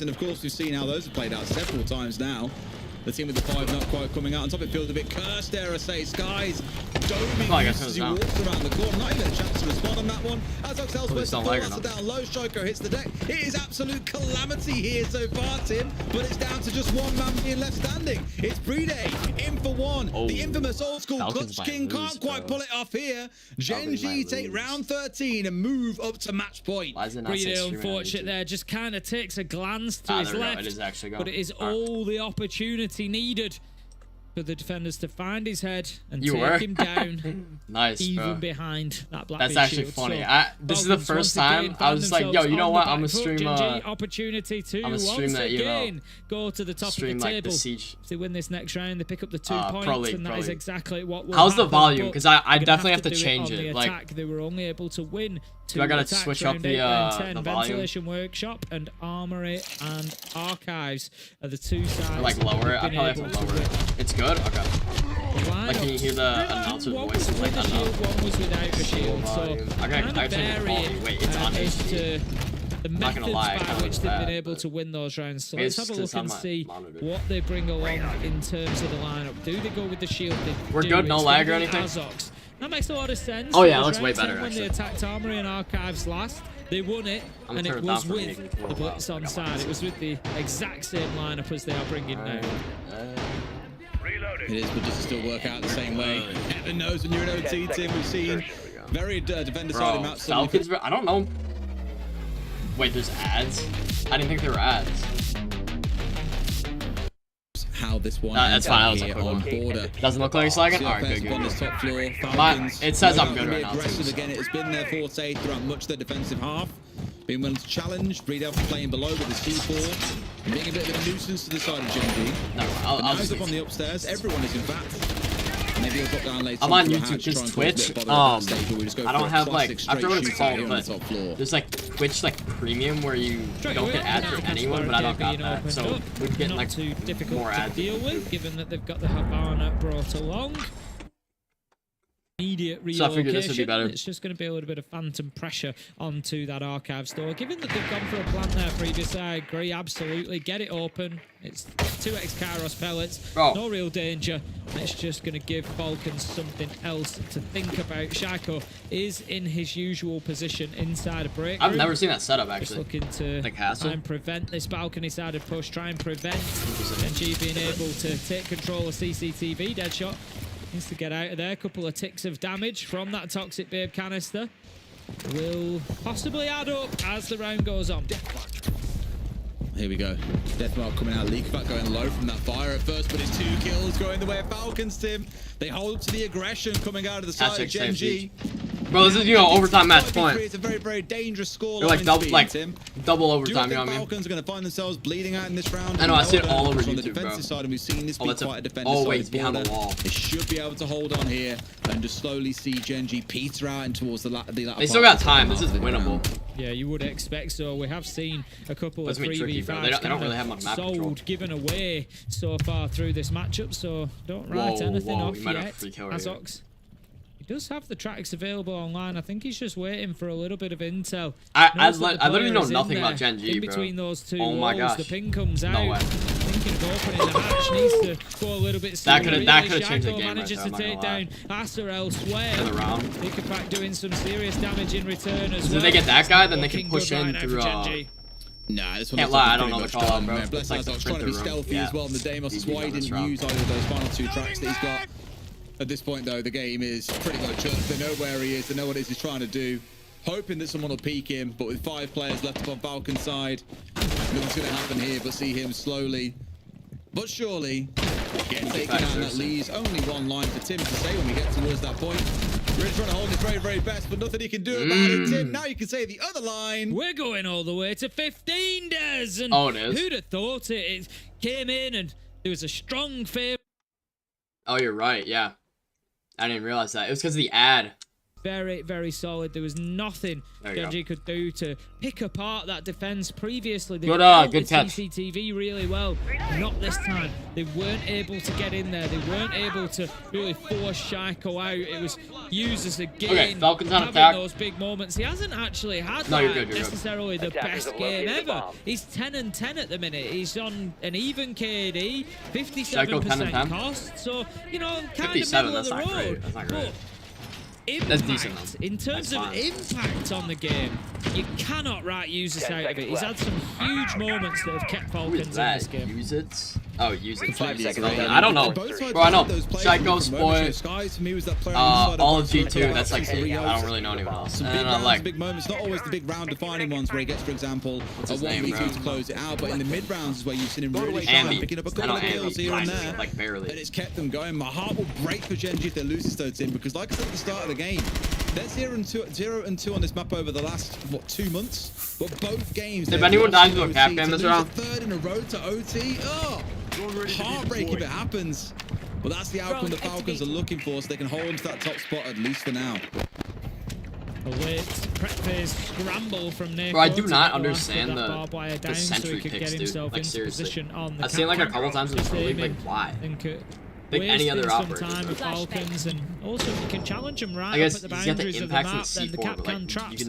And of course, we've seen how those have played out several times now. The team with the 5 not quite coming out on top. It feels a bit cursed, dare I say. Skies doming as he walks around the corner. Not even a chance to respond on that one. As Oxel's west to that's a down low. Striker hits the deck. It is absolute calamity here so far, Tim. But it's down to just one man being left standing. It's Brede in for one. The infamous old school Clutch King can't quite pull it off here. Genji take round 13 and move up to match point. Brede, unfortunate there, just kind of takes a glance to his left. But it is all the opportunity needed for the defenders to find his head and take him down. Nice, even bro. Behind that black. That's actually shield. funny. So this is the first time I was like, yo, you know what? I'm gonna stream opportunity to once again go to the top of the table. Siege. If they win this next round, they pick up the 2 points, and that is exactly what will How's happen. the volume? Because I definitely have to change it. Like they were only able to win. Do I gotta switch up the volume? Ventilation Workshop and Armory and Archives are the 2 sides. Or like lower it. I probably have to lower it. It's good. Okay. Like, can you hear the announcer's voice? One was with a shield, one was without the shield. So I gotta change the quality. Wait, it's on HD. The methods by which they've been able to win those rounds. So let's have a look and see what they bring along in terms of the lineup. Do they go with the shield? We're good, no lag or anything. That makes a lot of sense. Oh yeah, it looks way better when actually. They attacked Armory and Archives last, they won it, and it was with the Blitz on side. It was with the exact same lineup as they are bringing now. It is, but does it still work out the same way? Heaven knows when you're an OT team. We've seen very defender-sided maps. Falcons, I don't know. Wait, there's ads? I didn't think there were ads. How this one that's fine. I was like, on border. Doesn't look like it's lagging. All right, good. On this top floor, Falcons, it says I'm good right now. Again, it has been their forte throughout much of the defensive half. Being willing to challenge, Brede playing below with his C4, and being a bit of a nuisance to the side of Genji. No, I'll just up on the upstairs. Everyone is in fact. Maybe he'll drop down later. I'm on YouTube, just Twitch. I don't have like, I forget what it's called, but there's like Twitch like premium where you don't get ads for anyone, but I don't got that, so we're getting like more ads. To deal with, given that they've got the Havana brought along. Immediate relocation. So I figured this would be better. It's just going to be a little bit of phantom pressure onto that archive store. Given that they've gone for a plan there previously, I agree, absolutely. Get it open. It's 2x Kairos pellets. No real danger. It's just going to give Falcons something else to think about. Shaiko is in his usual position inside a break room. I've never seen that setup actually. Just looking to like try and prevent this balcony-sided push. Try and prevent NG being able to take control of CCTV. Deadshot needs to get out of there. A couple of ticks of damage from that Toxic Babe canister will possibly add up as the round goes on. Here we go. Deathmark coming out. Leakback going low from that fire at first, but it's 2 kills going the way of Falcons, Tim. They hold to the aggression coming out of the side of Genji. Bro, this is, you know, overtime match point. It's a very, very dangerous score. You're like double overtime, you know what I mean? Falcons are going to find themselves bleeding out in this round. I know, I see it all over YouTube, on the defensive side, and we've seen this be quite a defensive side. Oh wait, it's behind the wall. They should be able to hold on here and just slowly see Genji peter out and towards the latter. They still got time. This is winnable. Yeah, you would expect so. We have seen a couple of 3v5s they don't really have much map control. Given away so far through this matchup, so don't write anything off yet. Azox. He does have the tracks available online. I think he's just waiting for a little bit of intel. I literally know nothing about Genji, in between those two walls, my gosh. The ping comes out. No way. Thinking of opening the hatch, needs to go a little bit slower. That could have changed the game manages right there, to take down Asa elsewhere. Nickelback doing some serious damage in return as well. If they get that guy, then they can push in through Nah, this one can't lie, I don't know the call out, bro. Bless like trying to be stealthy as well, and the Deimos is why he didn't use either of those final 2 tracks that he's got. At this point, though, the game is pretty much up. They know where he is. They know what it is he's trying to do. Hoping that someone will peek him, but with 5 players left up on Falcon's side, nothing's going to happen here but see him slowly but surely get taken out. And that leaves only one line for Tim to say when we get towards that point. Really trying to hold his very, very best, but nothing he can do about it, Tim. Now you can say the other line. We're going all the way to 15, Des. And who'd have thought it? It came in and there was a strong favor. Oh, you're right, yeah. I didn't realize that. It was because of the ad. very, very solid. There was nothing Genji could do to pick apart that defense previously. They good catch. CCTV really well. Not this time. They weren't able to get in there. They weren't able to really force Shaiko out. It was used as a game. Okay, Falcons on having attack. those big moments. He hasn't actually had necessarily the best game ever. He's 10-10 at the minute. He's on an even KD, 57% cost. So, you know, kind of middle of the road. That's not great. Impact, that's decent, in terms of impact on the game, you cannot write Usits out of it. He's had some huge moments that have kept Falcons in this game. Usits? Oh, Usits. I don't know. Bro, I know. Shaiko, Spoy, all of G2. That's like, I don't really know anyone else. And then like big moments, not always the big round defining ones where he gets, for example, a 1v2 to close it out, but in the mid rounds is where you've seen him really shine, picking up a couple of kills here and there. Like barely. And it's kept them going. My heart will break for Genji if they lose this though, Tim, because like I said at the start of the game, they're 0-2 on this map over the last, what, 2 months? But both games. If anyone dies to a cap game this round, third in a row to OT. Oh, heartbreak if it happens. But that's the outcome the Falcons are looking for, so they can hold on to that top spot at least for now. A late prep phase scramble from Nick. Bro, I do not understand the sentry picks, dude. Like seriously, I've seen like a couple times in the league. Like why? Like any other operator. Falcons, and also you can challenge them right up at the boundaries of the map. Then the cap can traps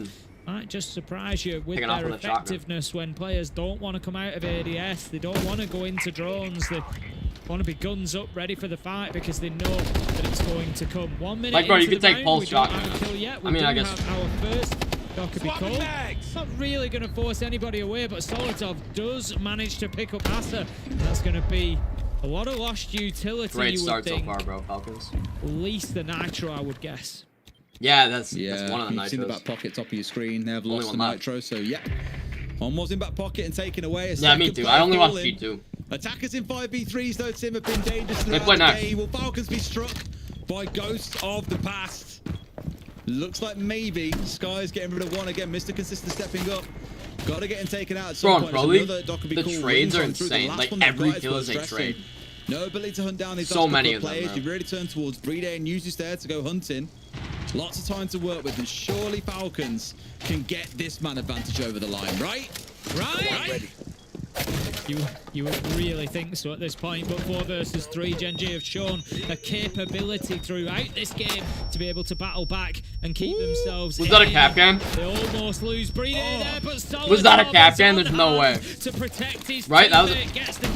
might just surprise you with their effectiveness when players don't want to come out of ADS. They don't want to go into drones. They want to be guns up, ready for the fight because they know that it's going to come. 1 minute. Like, bro, you can take pulse shotgun. I mean, I guess our first Dokkaebi. Not really going to force anybody away, but Solitov does manage to pick up Asa. That's going to be a lot of lost utility. Great start so far, bro, Falcons. At least the Nitro, I would guess. Yeah, that's one of the Nitros. You've seen the back pocket top of your screen. They have lost the Nitro, so yeah. One was in back pocket and taken away. Yeah, me too. I only watched G2. Attackers in 5v3s though, Tim, have been dangerous throughout the game. Will Falcons be struck by ghosts of the past? Looks like maybe Sky's getting rid of one again. Mr. Consistent stepping up. Gotta get him taken out at some point. The trades are insane. Like every kill is a trade. No ability to hunt down these so many of players. them, You really turn towards Brede and use there to go hunting. Lots of time to work with, and surely Falcons can get this man advantage over the line, right? Right? You would really think so at this point, but 4 versus 3, Genji have shown a capability throughout this game to be able to battle back and keep themselves. Was that a cap game? They almost lose Brede there, but was that a cap game? There's no way. To protect his right? That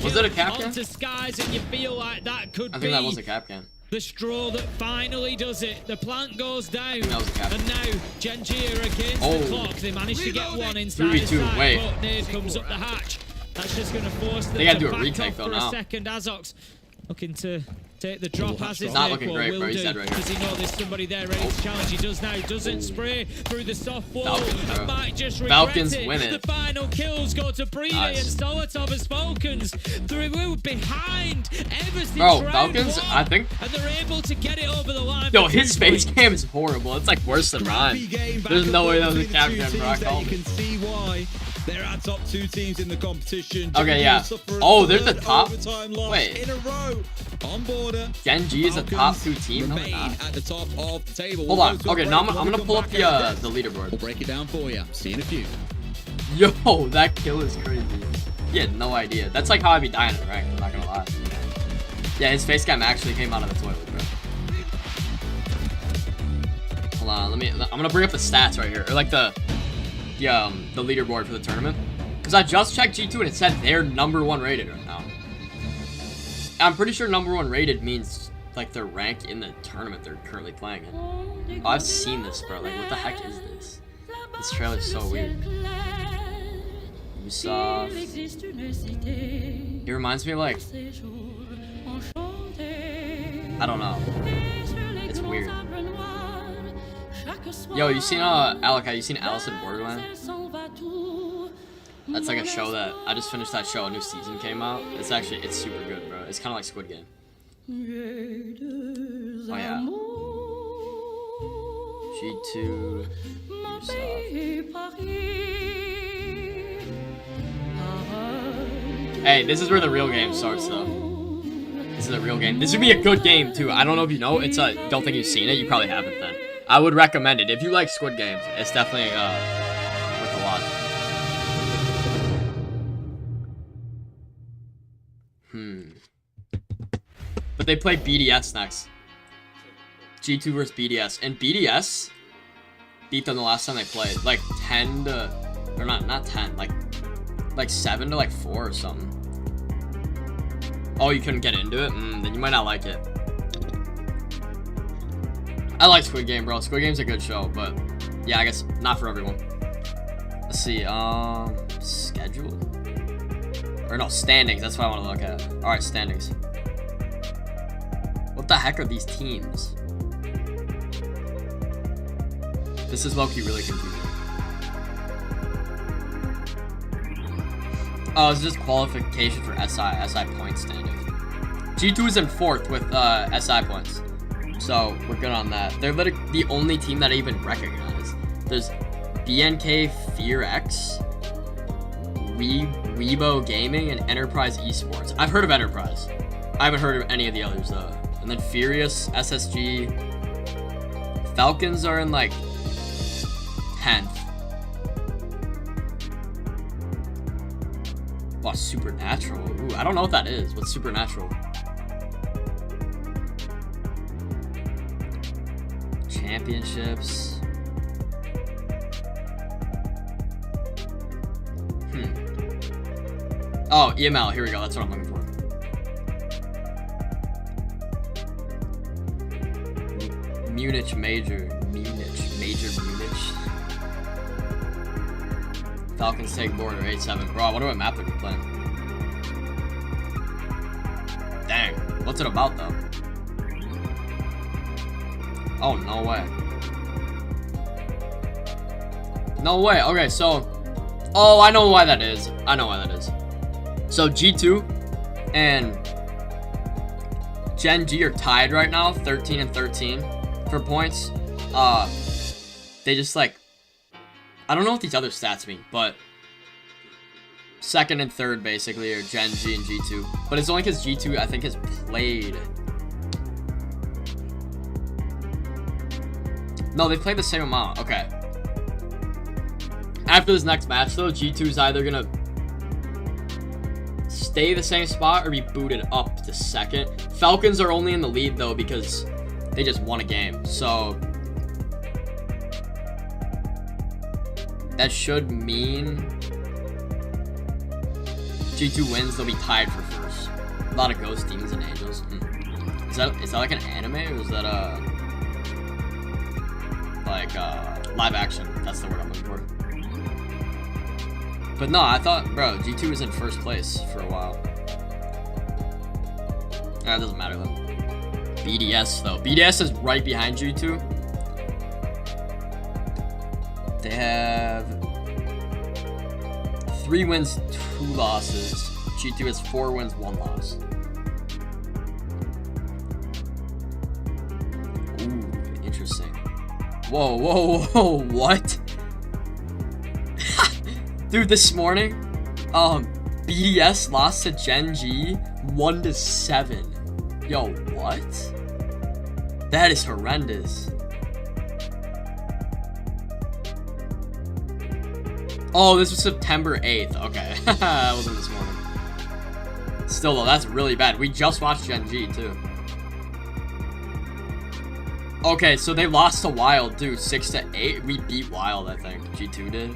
was it a cap game? Skies, and you feel like that could I think that was a cap game. The straw that finally does it. The plant goes down. That was a cap. And now Genji are against the clock. They managed to get one inside the side. Wait. But Nade comes up the hatch. That's just going to force them to do a retake for now. a second. Azox looking to take the drop as his not looking great, bro. He's dead right here. Does he know there's somebody there ready to challenge? He does now. Doesn't spray through the soft wall. And might just regret Falcons it. win it. The final kills go to Brede and Solitov as Falcons. Through behind ever since round Falcons, 1. I think. And they're able to get it over the line. Yo, his face cam is horrible. It's like worse than mine. There's no way that was a cap game, bro. You can see why. They're our top 2 teams in the competition. Okay, yeah. Oh, there's the top. Wait. In a row. On border. Genji is a top 2 team. No, at the top of the table. Hold on. Okay, now I'm gonna pull up the leaderboard. We'll break it down for you. See you in a few. Yo, that kill is crazy. He had no idea. That's like how I'd be dying in rank. I'm not gonna lie. Yeah, his face cam actually came out of the toilet, bro. Hold on. I'm gonna bring up the stats right here, or like the leaderboard for the tournament, because I just checked G2 and it said they're #1 rated right now. I'm pretty sure #1 rated means like their rank in the tournament they're currently playing in. Oh, I've seen this, bro. Like, what the heck is this? This trailer's so weird. Ubisoft. It reminds me of like, I don't know. It's weird. Yo, you seen Alec? You seen Alice in Borderland? That's like a show that I just finished. That show, a new season came out. It's super good, bro. It's kind of like Squid Game. Oh yeah. G2. Hey, this is where the real game starts, though. This is a real game. This would be a good game too. I don't know if you know. It's don't think you've seen it. You probably haven't then. I would recommend it. If you like Squid Games, it's definitely worth a watch. But they play BDS next. G2 versus BDS. And BDS beat them the last time they played. Like 10 to... Or not 10. Like 7 to like 4 or something. Oh, you couldn't get into it? Then you might not like it. I like Squid Game, bro. Squid Game's a good show, but yeah, I guess not for everyone. Let's see, schedule? Or no, standings, that's what I want to look at. Alright, standings. What the heck are these teams? This is low-key really confusing. Oh, it's just qualification for SI point standing. G2 is in 4th with SI points. So, we're good on that. They're literally the only team that I even recognize. There's BNK Fear X, Weibo Gaming, and Enterprise Esports. I've heard of Enterprise. I haven't heard of any of the others, though. And then Furious, SSG. Falcons are in, like, 10th. Wow, Supernatural. Ooh, I don't know what that is. What's Supernatural? Championships. Oh, EML. Here we go. That's what I'm looking for. Munich Major. Munich. Falcons take border 8-7. Bro, I wonder what map they're playing. Dang. What's it about, though? Oh, no way. No way. Okay, so... Oh, I know why that is. So, G2 and Gen G are tied right now, 13 and 13 for points. They just, like... I don't know what these other stats mean, but... 2nd and 3rd, basically, are Gen G and G2. But it's only because G2, I think, has played... No, they played the same amount. Okay. After this next match, though, G2 is either gonna stay the same spot or be booted up to 2nd. Falcons are only in the lead, though, because they just won a game. So that should mean G2 wins, they'll be tied for 1st. A lot of ghost demons and angels. Is that like an anime, or is that live action? That's the word I'm looking for. But no, I thought, bro, G2 was in 1st place for a while. It doesn't matter though. BDS though. BDS is right behind G2. They have 3 wins, 2 losses. G2 has 4 wins, 1 loss. Ooh, interesting. Whoa, what? Dude, this morning, BDS lost to Gen G 1-7. Yo, what? That is horrendous. Oh, this was September 8th. Okay. That wasn't this morning. Still, though, that's really bad. We just watched Gen G, too. Okay, so they lost to Wild, dude. 6-8. We beat Wild, I think. G2 did.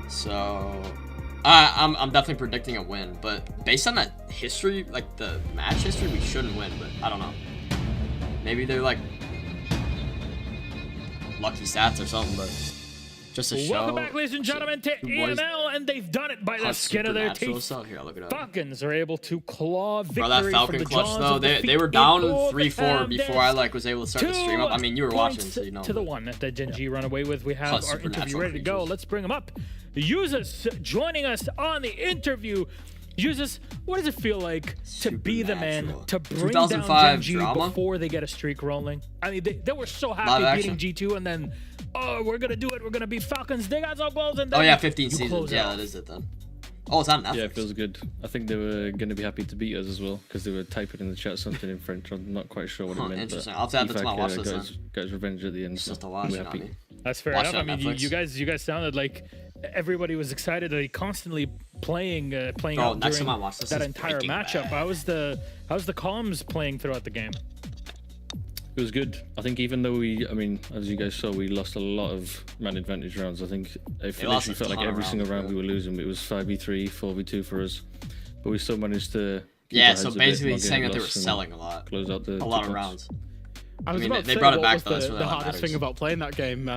So, I'm definitely predicting a win. But based on that history, like the match history, we shouldn't win. But I don't know. Maybe they're like lucky stats or something, but just a show. Welcome back, ladies and gentlemen, to EML, and they've done it by the skin of their teeth. Here, I'll look it up. Falcons are able to claw victory. Bro, that Falcon clutch though, they were down 3-4 before I was able to start the stream up. I mean, you were watching, so you know. To the one that Gen G run away with. We have our interview ready to go. Let's bring him up. Yuzus joining us on the interview. Yuzus, what does it feel like to be the man to bring down Gen G before they get a streak rolling? I mean, they were so happy beating G2, and then, oh, we're gonna do it. We're gonna beat Falcons. They got so close, and then 15 seasons. Yeah, that is it then. Oh, it's on Netflix. Yeah, it feels good. I think they were going to be happy to beat us as well because they were typing in the chat something in French. I'm not quite sure what it meant. Interesting. I'll have to add that to my watch list. Got his revenge at the end. It's so just a watch, we're happy. That's fair enough. I mean, you guys sounded like everybody was excited that he constantly playing out during that entire matchup. How was the comms playing throughout the game? It was good. I think even though I mean, as you guys saw, we lost a lot of man advantage rounds. I think it literally felt like every single round we were losing. It was 5v3, 4v2 for us, but we still managed to. Yeah, so basically he's saying that they were selling a lot. Close out a lot of rounds. I was about to say, what was the hardest thing about playing that game,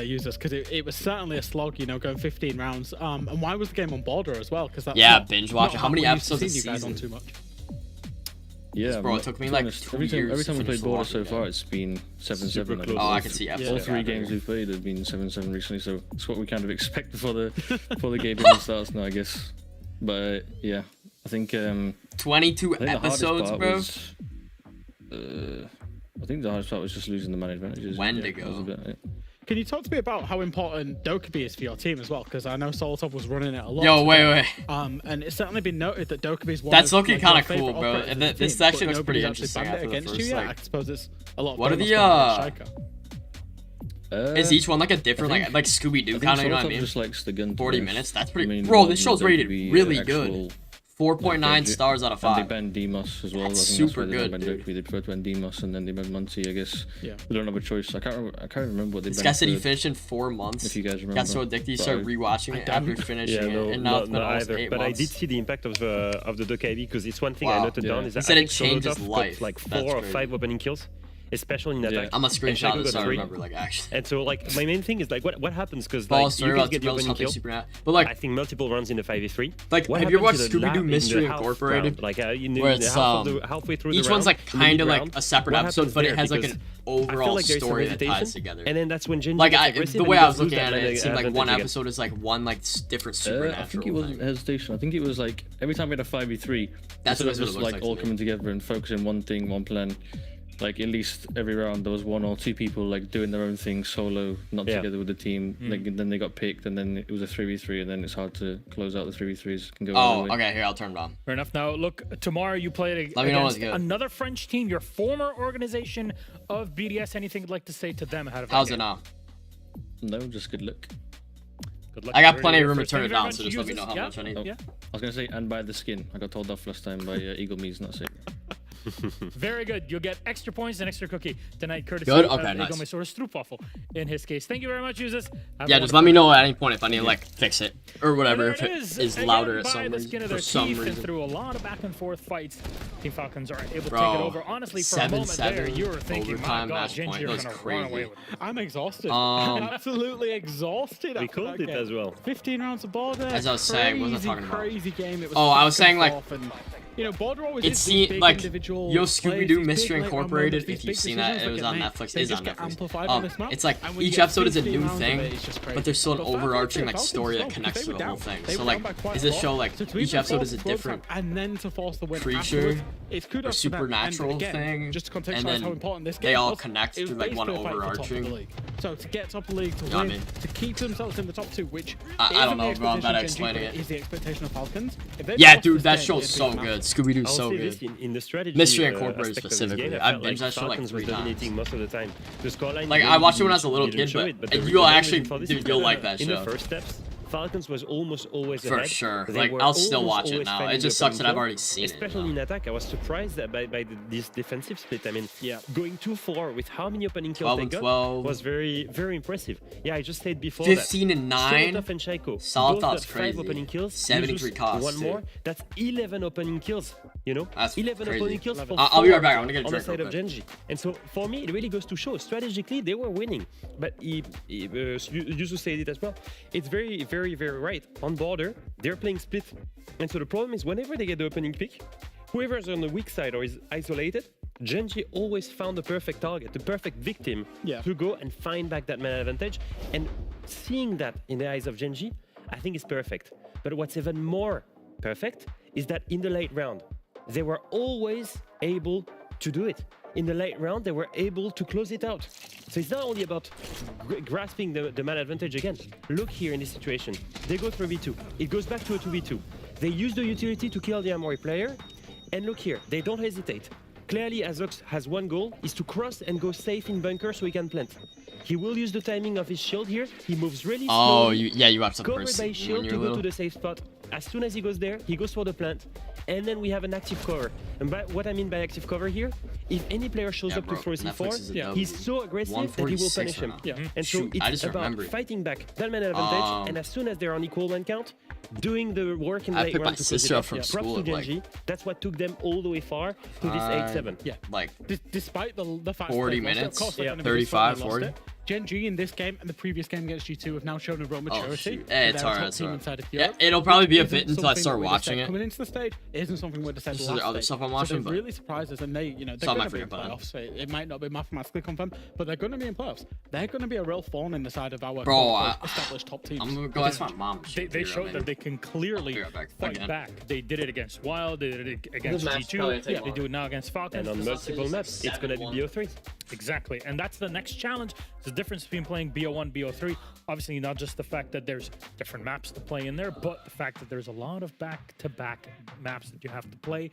users, because it was certainly a slog, you know, going 15 rounds. And why was the game on border as well? Because that's binge watching. How many episodes a season? You guys on too much. Yeah, bro, it took me like every time we played border so far, it's been 7-7. Oh, I can see all 3 games we've played have been 7-7 recently, so it's what we kind of expect before the game even starts now, I guess. But yeah, I think 22 episodes, bro. I think the hardest part was just losing the man advantages. Wendigo. Can you talk to me about how important Dokkaebi is for your team as well? Because I know Solotov was running it a lot. Yo, wait. And it's certainly been noted that Dokkaebi is one That's of looking kind of cool, bro. And this actually looks pretty interesting. Against you yet? I suppose it's a lot. What are the is each one like a different like Scooby-Doo kind of? You know what I mean? Just likes the gun 40 minutes. That's pretty. Bro, this show's rated really good. 4.9 stars out of 5. And they banned Demos as well. That's super good, dude. They prefer to ban Demos and then they banned Muncie, I guess. Yeah. We don't have a choice. I can't remember what they banned. This guy said he finished in 4 months. If you guys remember. Got so addicted he started rewatching it after finishing it. And now it's been almost 8 months. But I did see the impact of the Dokkaebi because it's one thing I noted down is that he said it changed his life. Like 4 or 5 opening kills. Especially in attack. I'm a screenshot this so I remember, like, actually. And so, like, my main thing is, like, what happens? Because, like, you guys get the opening kill, but, like, I think multiple runs in the 5v3. Like, have you ever watched Scooby-Doo Mystery Incorporated? Like, where it's, halfway through each one's, like, kind of, like, a separate episode, but it has, like, an overall story that ties together. And then that's when Genji like, the way I was looking at it, it seemed like one episode is, like, one, like, different supernatural I think it wasn't hesitation. I think it was, like, every time we had a 5v3, that's what it was like all coming together and focusing one thing, one plan. Like at least every round there was 1 or 2 people like doing their own thing solo, not together with the team. Like then they got picked, and then it was a 3v3, and then it's hard to close out the 3v3s. Can go. Okay, here I'll turn it on. Fair enough. Now look, tomorrow you play against another French team, your former organization of BDS. Anything you'd like to say to them ahead of? How's it now? No, just good luck. Good luck. I got plenty of room to turn it down, so just let me know how much I need. I was gonna say, and buy the skin. I got told off last time by Eagle Me's not safe. Very good. You'll get extra points and extra cookie tonight, courtesy of nice. Or Stroopwafel in his case. Thank you very much, users. Just let me know at any point if I need to like fix it or whatever, if it is louder at some reason. For some reason. Through a lot of back and forth fights, Team Falcons are able to take it over. Honestly, for a moment there, you were thinking, my God, Genji are going to run away with it. I'm exhausted. I'm absolutely exhausted. We called it as well. 15 rounds of border. As I was saying, what was I talking about? Crazy game. It was I was saying like. You know, border always it's like Yo Scooby-Doo Mystery Incorporated. If you've seen that, it was on Netflix. Is on Netflix. It's like each episode is a new thing, but there's still an overarching like story that connects to the whole thing. So like, is this show like each episode is a different creature or supernatural thing, and then they all connect through like one overarching. So to get top of the league, to win, to keep themselves in the top 2, which I don't know about that explaining it. Is the expectation of Falcons. Yeah, dude, that show's so good. Scooby-Doo's so good. In the strategy, Mystery Incorporated specifically. I've binged that show like 3 times. Most of the time. Like I watched it when I was a little kid, but you'll actually, dude, you'll like that show. In the first steps, Falcons was almost always for ahead. sure. Like I'll still watch it now. It just sucks that I've already seen it. Especially in attack, I was surprised by this defensive split. I mean, going 2-4 with how many opening kills they got was very impressive. Yeah, I just said before 15 and 9. Solotov and Shaiko. Solotov's crazy. 5 opening kills. 73 costs. One more. That's 11 opening kills. You know, that's 11 crazy. Opening kills. I'll be right back. I'm gonna get a drink on the side of Genji. And so for me, it really goes to show strategically they were winning. But Yuzu said it as well. It's very right. On border, they're playing split. And so the problem is whenever they get the opening pick, whoever's on the weak side or is isolated, Genji always found the perfect target, the perfect victim to go and find back that man advantage. And seeing that in the eyes of Genji, I think is perfect. But what's even more perfect is that in the late round, they were always able to do it. in the late round, they were able to close it out. So it's not only about grasping the man advantage again. Look here in this situation. They go 3v2. It goes back to a 2v2. They use the utility to kill the Amory player. And look here, they don't hesitate. Clearly, Azox has one goal, is to cross and go safe in bunker so he can plant. He will use the timing of his shield here. He moves really slowly. You have some covered by his shield to go to the safe spot. As soon as he goes there, he goes for the plant. And then we have an active cover. And what I mean by active cover here, if any player shows up to throw C4, he's so aggressive that he will punish him. And so it's about fighting back that man advantage. And as soon as they're on equal man count, doing the work in the late round to close it up. Props to Genji. That's what took them all the way far to this 8-7. Yeah. Like, despite the fact 40 minutes, 35, 40. Gen.G in this game and the previous game against G2 have now shown a real maturity. It's alright. Yeah, it'll probably be a bit until I start watching it. Coming into the stage isn't something we'd have said last There's other stuff I'm watching, but really surprised us, and they, they're going to be in playoffs. It might not be mathematically confirmed, but they're going to be in playoffs. They're going to be a real thorn in the side of our established top teams. I'm gonna go ask my mom. They showed that they can clearly fight back. They did it against Wild. They did it against G2. They do it now against Falcons. And on multiple maps, it's going to be BO3. Exactly, and that's the next challenge. The difference between playing BO1, BO3, obviously not just the fact that there's different maps to play in there, but the fact that there's a lot of back-to-back maps that you have to play.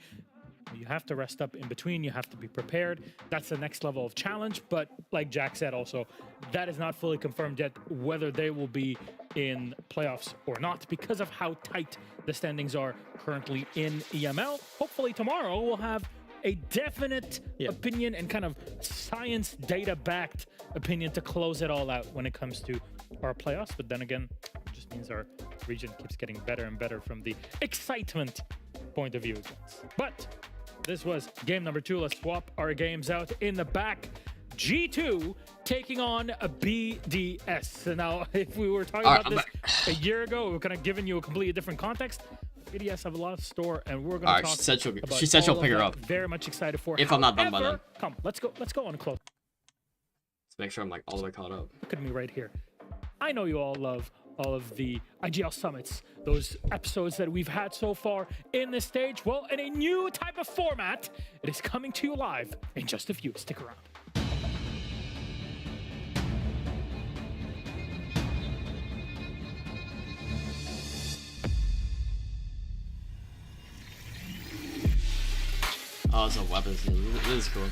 You have to rest up in between. You have to be prepared. That's the next level of challenge. But like Jack said also, that is not fully confirmed yet whether they will be in playoffs or not because of how tight the standings are currently in EML. Hopefully tomorrow we'll have a definite opinion and kind of science data-backed opinion to close it all out when it comes to our playoffs. But then again, it just means our region keeps getting better and better from the excitement point of view. But this was game number 2. Let's swap our games out in the back. G2 taking on a BDS. And now, if we were talking about this a year ago, we were kind of giving you a completely different context. BDS have a lot of store, and we're going to talk about she said she'll pick her up. Very much excited for. If I'm not done by then. Come, let's go on close. Let's make sure I'm like all the way caught up. Look at me right here. I know you all love all of the IGL summits, those episodes that we've had so far in this stage. Well, in a new type of format, it is coming to you live in just a few. Stick around. Oh, it's a weapons thing. This is cool.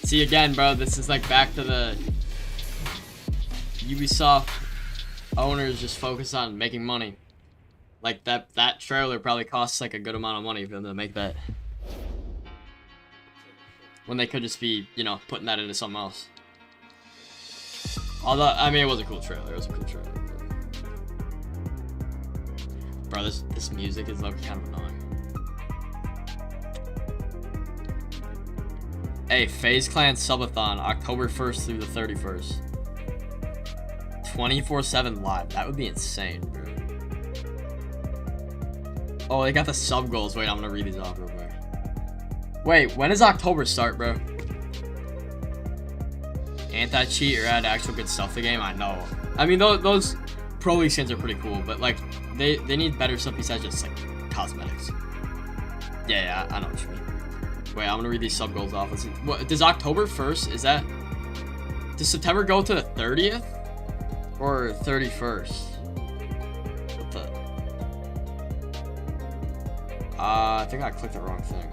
See again, bro. This is like back to the Ubisoft owners just focus on making money. Like that trailer probably costs like a good amount of money for them to make that. When they could just be, putting that into something else. Although, I mean, it was a cool trailer. It was a cool trailer. Bro, this music is like kind of annoying. Hey, FaZe Clan Subathon, October 1st through the 31st. 24/7 live. That would be insane, bro. Oh, they got the sub goals. Wait, I'm gonna read these off real quick. Wait, when does October start, bro? Anti-cheat or add actual good stuff to the game? I know. I mean, those Pro League skins are pretty cool, but like, they need better stuff besides just like cosmetics. Yeah, I know what you mean. Wait, I'm gonna read these sub goals off. Let's see. What does October 1st? Is that? Does September go to the 30th or 31st? What the? I think I clicked the wrong thing.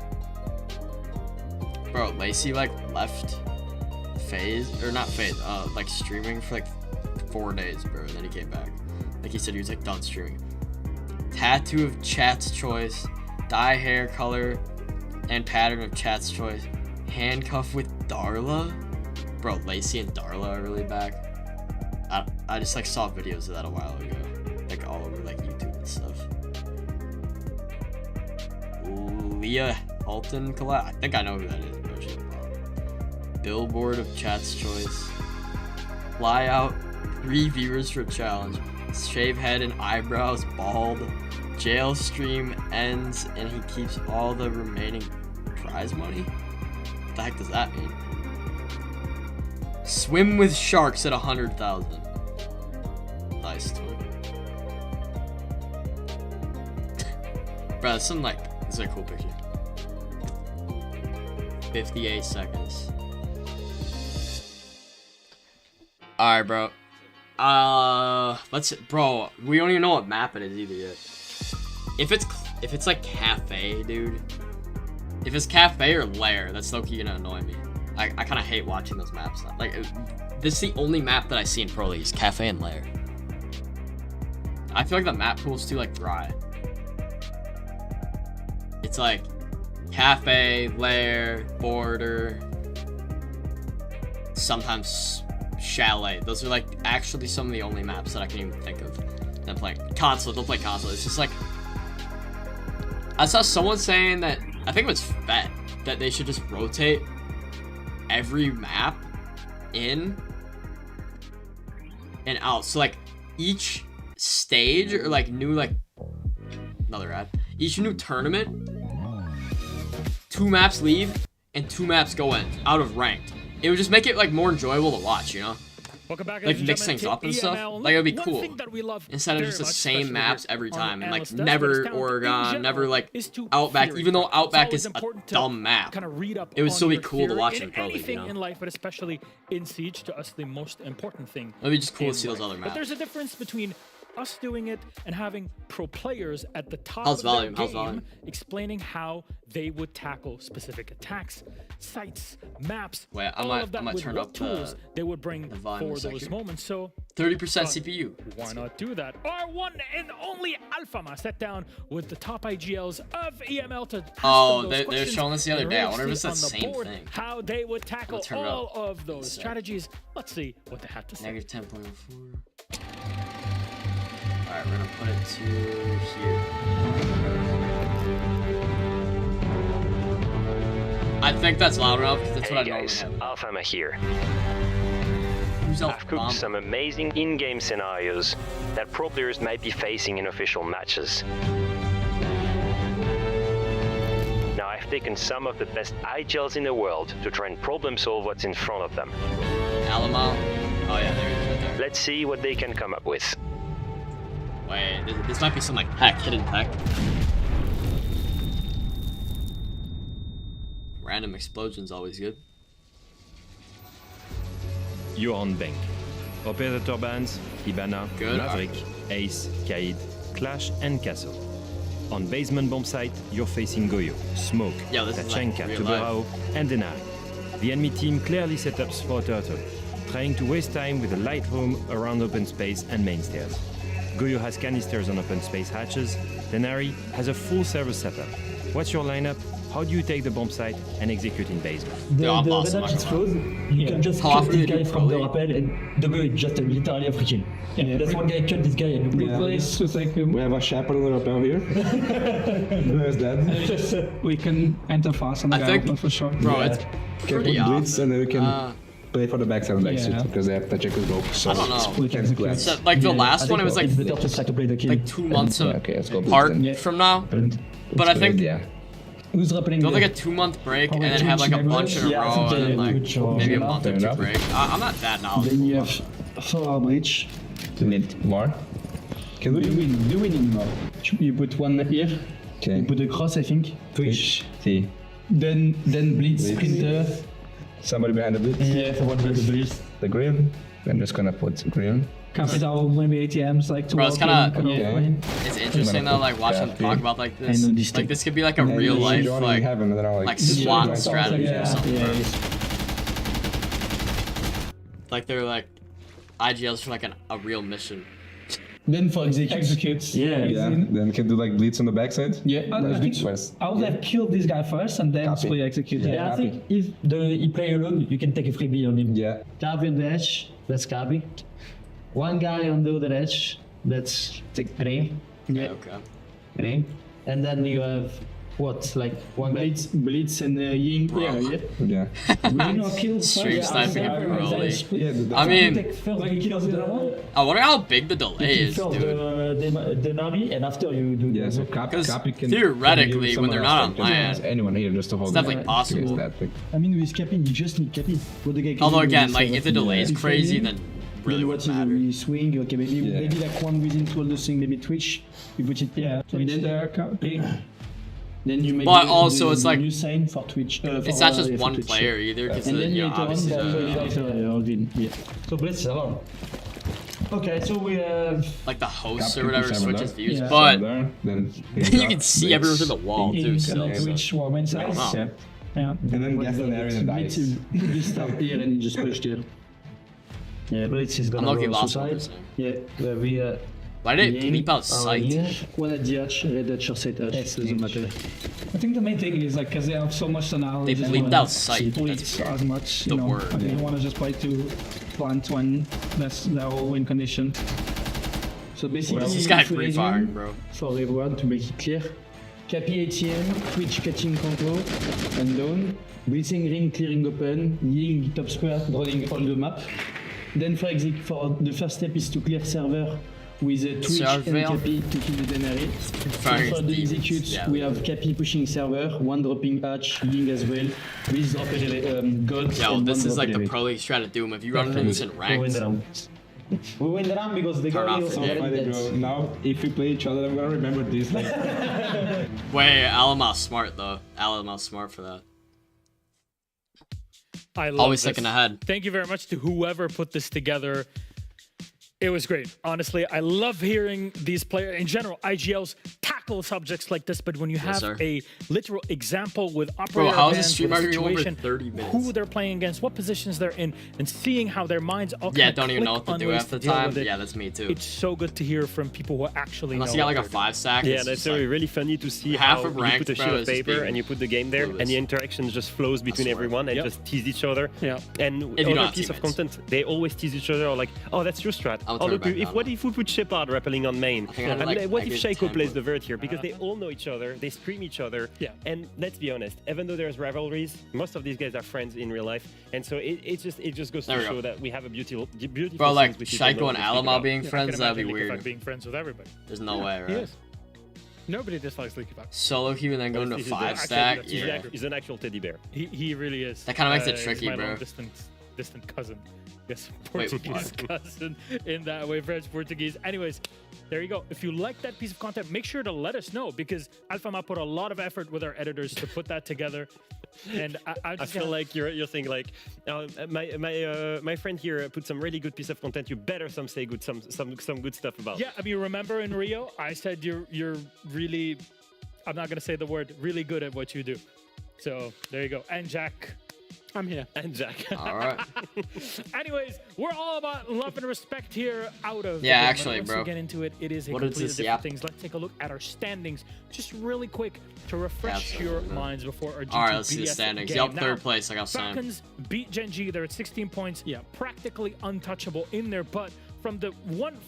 Bro, Lacey like left FaZe or not FaZe, like streaming for like 4 days, bro. And then he came back. Like he said, he was like done streaming. Tattoo of chat's choice, dye hair color, and pattern of chat's choice. Handcuff with Darla, bro. Lacey and Darla are really back. I just like saw videos of that a while ago, like all over like YouTube and stuff. Leah Halton collab. I think I know who that is, bro. She's a bot. Billboard of chat's choice. Fly out. 3 viewers for challenge. Shave head and eyebrows bald. Jail stream ends and he keeps all the remaining prize money? What the heck does that mean? Swim with sharks at 100,000. Nice. Bro, this is a cool picture. 58 seconds. Alright, bro. Bro, we don't even know what map it is either yet. If it's like cafe, dude. If it's cafe or lair, that's low-key gonna annoy me. I kind of hate watching those maps. Like, this is the only map that I see in Pro League, is cafe and lair. I feel like the map pool's too like dry. It's like cafe, lair, border, sometimes chalet. Those are like actually some of the only maps that I can even think of. Then playing console, don't play console. It's just like, I saw someone saying that, I think it was Fett, that they should just rotate every map in and out. So like each stage or like new another ad, each new tournament, 2 maps leave and 2 maps go in out of ranked. It would just make it like more enjoyable to watch, you know? Welcome back, like mix things up and stuff. Like it would be cool instead of just the same maps every time and like never Oregon, never like Outback. Even though Outback is a dumb map, it would still be cool to watch in Pro League, you know? In life, but especially in Siege, to us the most important thing. It'd be just cool to see those other maps. But there's a difference between us doing it and having pro players at the top of their game explaining how they would tackle specific attacks, sites, maps, all of that with what tools they would bring for those moments. So 30% CPU. Why not do that? Our one and only Alphama sat down with the top IGLs of EML to ask they're showing us the other day. I wonder if it's the same thing. How they would tackle all of those strategies. Let's see what they had to say. -10.04. Alright, we're gonna put it to here. I think that's loud enough because that's what I normally have. Alphama here. Who's I've cooked some amazing in-game scenarios that pro players might be facing in official matches. Now I've taken some of the best IGLs in the world to try and problem solve what's in front of them. Alamo. Oh yeah, there it is right there. Let's see what they can come up with. Wait, this might be some like hidden tech. Random explosions always good. You're on bank. Operator bans, Hibana, Maverick, Ace, Kaid, Clash and Castle. On basement bomb site, you're facing Goyo, Smoke, Tachenka, Tuberao and Denari. The enemy team clearly set up for Turtle, trying to waste time with a light room around open space and main stairs. Goyo has canisters on open space hatches. Denari has a full server setup. What's your lineup? How do you take the bomb site and execute in basement? The red is closed. You can just cut this guy from the rappel, and the Goyo is just literally a free kill. That's one guy cut this guy and you place. We have a shepherd on the rappel here. Where's that? We can enter fast on the guy for sure. Bro, it's pretty blitz and then we can play for the backside and backseat because they have to check his goal. So I don't know. So, like the last one, it was like 2 months apart from now. But I think who's rappelling? Go like a 2-month break and then have like a bunch in a row and then like maybe a month or 2 break. I'm not that knowledgeable. Then you have 4 breach. Do you need more? Can we win? Do we need more? You put one here. Okay. You put a cross, I think. Twitch. See. Then Blitz, Sprinter. Somebody behind the blitz? Yeah, someone behind the blitz. The grill. I'm just gonna put grill. Capital, maybe ATMs, like bro, it's kinda, it's interesting though, like watching them talk about like this. Like this could be like a real life, like SWAT strategy or something. Like they're like IGLs for like a real mission. Then for executes. Yeah. Then we can do like blitz on the backside. Yeah. I would have killed this guy first and then play execute. Yeah, I think if he play alone, you can take a freebie on him. Yeah. Cavi on the edge. That's Cavi. One guy on the other edge. That's Rain. Yeah. Okay. Rain. And then you have what, like one Blitz and Ying. Yeah. Rain or kill stream sniping early. I mean, I wonder how big the delay is, dude. The Nami, and after you do so because theoretically, when they're not on land, anyone here just to hold it's definitely possible. I mean, with Capping, you just need Capping. Although again, like if the delay is crazy, then really what is we swing? Okay, maybe like one within to all the thing, maybe Twitch. We put it then you make but also it's like new sign for Twitch. It's not just one player either, because obviously So Blitz, okay, so we have like the host or whatever switches views, but then you can see everyone through the wall too. So Twitch warm size. Yeah. And then get an area and dice. You start here and you just push there. Yeah, Blitz is gonna go outside. Yeah, we why did it bleep out sight? One at DH, red at your set H, doesn't matter. I think the main thing is like, because they have so much knowledge. They bleeped out sight. That's as much, you know. I mean, you want to just try to plant when that's the whole win condition. So basically, this guy pre-firing, bro. For everyone, to make it clear. Cappy ATM, Twitch catching control, and down. Breathing ring clearing open, Ying top square, drawing all the map. Then for the first step is to clear server with a Twitch and Cappy to kill the Denary. So for the executes, we have Cappy pushing server, one dropping hatch, Ying as well. Please drop gold. Yo, this is like the pro league strat of Doom. If you run things in ranked, we win the round because they got so funny, bro. Now, if we play each other, I'm gonna remember this. Like. Wait, Alamal's smart though. Alamal's smart for that. I love Always this. thinking ahead. Thank you very much to whoever put this together. It was great. Honestly, I love hearing these players, in general, IGLs tackle subjects like this, but when you have a literal example with operator how is bands, this stream with a already over situation, 30 minutes? who they're playing against, what positions they're in, and seeing how their minds all don't even know what to do half the time. Yeah, that's me too. It's so good to hear from people who actually Unless know. you got like a 5-stack. Yeah, that's really funny to see half how of you ranked, put a sheet of paper and you put the game there, and the interaction just flows between everyone and just tease each other. Yeah. And other piece of content, they always tease each other, or like, oh, that's your strat. Oh, look, what if we put Shepard rappelling on main? And what if Shaiko plays the vert here? Because they all know each other, they scream each other. Yeah. And let's be honest, even though there's rivalries, most of these guys are friends in real life, and so it just goes to show that we have a beautiful. Bro, like Shaiko and Alamal being friends, that'd be weird. Being friends with everybody. There's no way, right? Nobody dislikes Leaky Buck. Solo queue and then going to 5-stack. Yeah. He's an actual teddy bear. He really is. That kind of makes it tricky, bro. Distant cousin. Yes, Portuguese cousin in that way, French Portuguese. Anyways, there you go. If you like that piece of content, make sure to let us know, because Alphama put a lot of effort with our editors to put that together. And I feel like you're saying like, my friend here put some really good piece of content. You better some good stuff about. Yeah, I mean, remember in Rio, I said you're really, I'm not gonna say the word, really good at what you do. So there you go. And Jack. I'm here. And Jack. All right. Anyways, we're all about love and respect here out of yeah, actually, once bro. we get into it, it is a completely different things. Let's take a look at our standings just really quick to refresh your minds before our G2 All right, let's see the BDS standings. game. Yep, third place, like I was saying. Falcons beat Gen G. They're at 16 points. Yeah, practically untouchable in there, but from the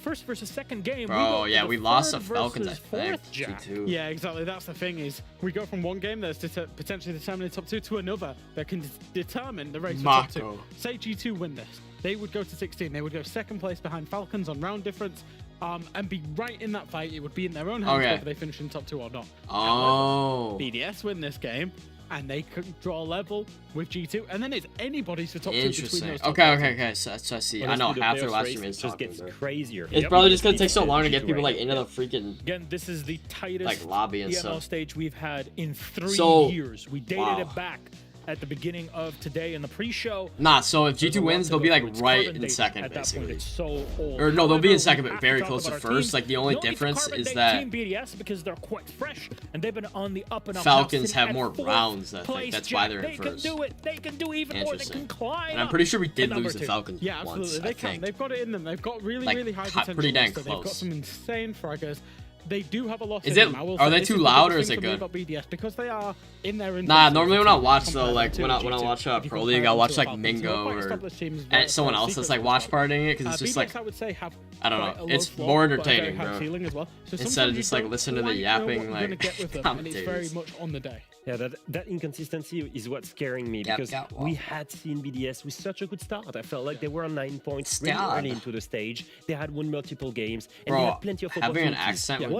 first versus second game, we lost the Falcons, I think. G2. Yeah, exactly. That's the thing, is we go from one game that's potentially determining the top 2 to another that can determine the race for top 2. Say G2 win this, they would go to 16. They would go second place behind Falcons on round difference, and be right in that fight. It would be in their own hands whether they finish in top 2 or not. Oh. However, BDS win this game, and they could draw level with G2, and then it's anybody's for top 2 between those. Okay. So I see. I know half their last stream is just gets crazier. It's probably just gonna take so long to get people like into the freaking. Again, this is the tightest like lobby and EML stage we've had in 3 years. We dated it back at the beginning of today in the pre-show. Nah, so if G2 wins, they'll be like right in second, at basically. That point, it's so old. Or no, they'll be in second, but very close to first. Like the only difference is that Team BDS, because they're quite fresh and they've been on the up and up. Falcons have more rounds. I think that's why they're in first. They can do it. They can do even more. They can climb. And I'm pretty sure we did lose the Falcons. Yeah, absolutely. Once, they can. They've got it in them. They've got really high potential. Pretty dang so close. They've got some insane fraggers. They do have a lot. Are they too loud or is it good? BDS because they are in their. Nah, normally when I watch though, like when I watch Pro League, I'll watch like Mingo or someone else that's like watch partying it, because it's just like I don't know, it's more entertaining, bro. Instead of just like listen to the yapping like commentators. It's very much on the day. Yeah, that inconsistency is what's scaring me, because we had seen BDS with such a good start. I felt like they were on 9 points really early into the stage. They had won multiple games, and they had plenty of opportunities. Having an accent with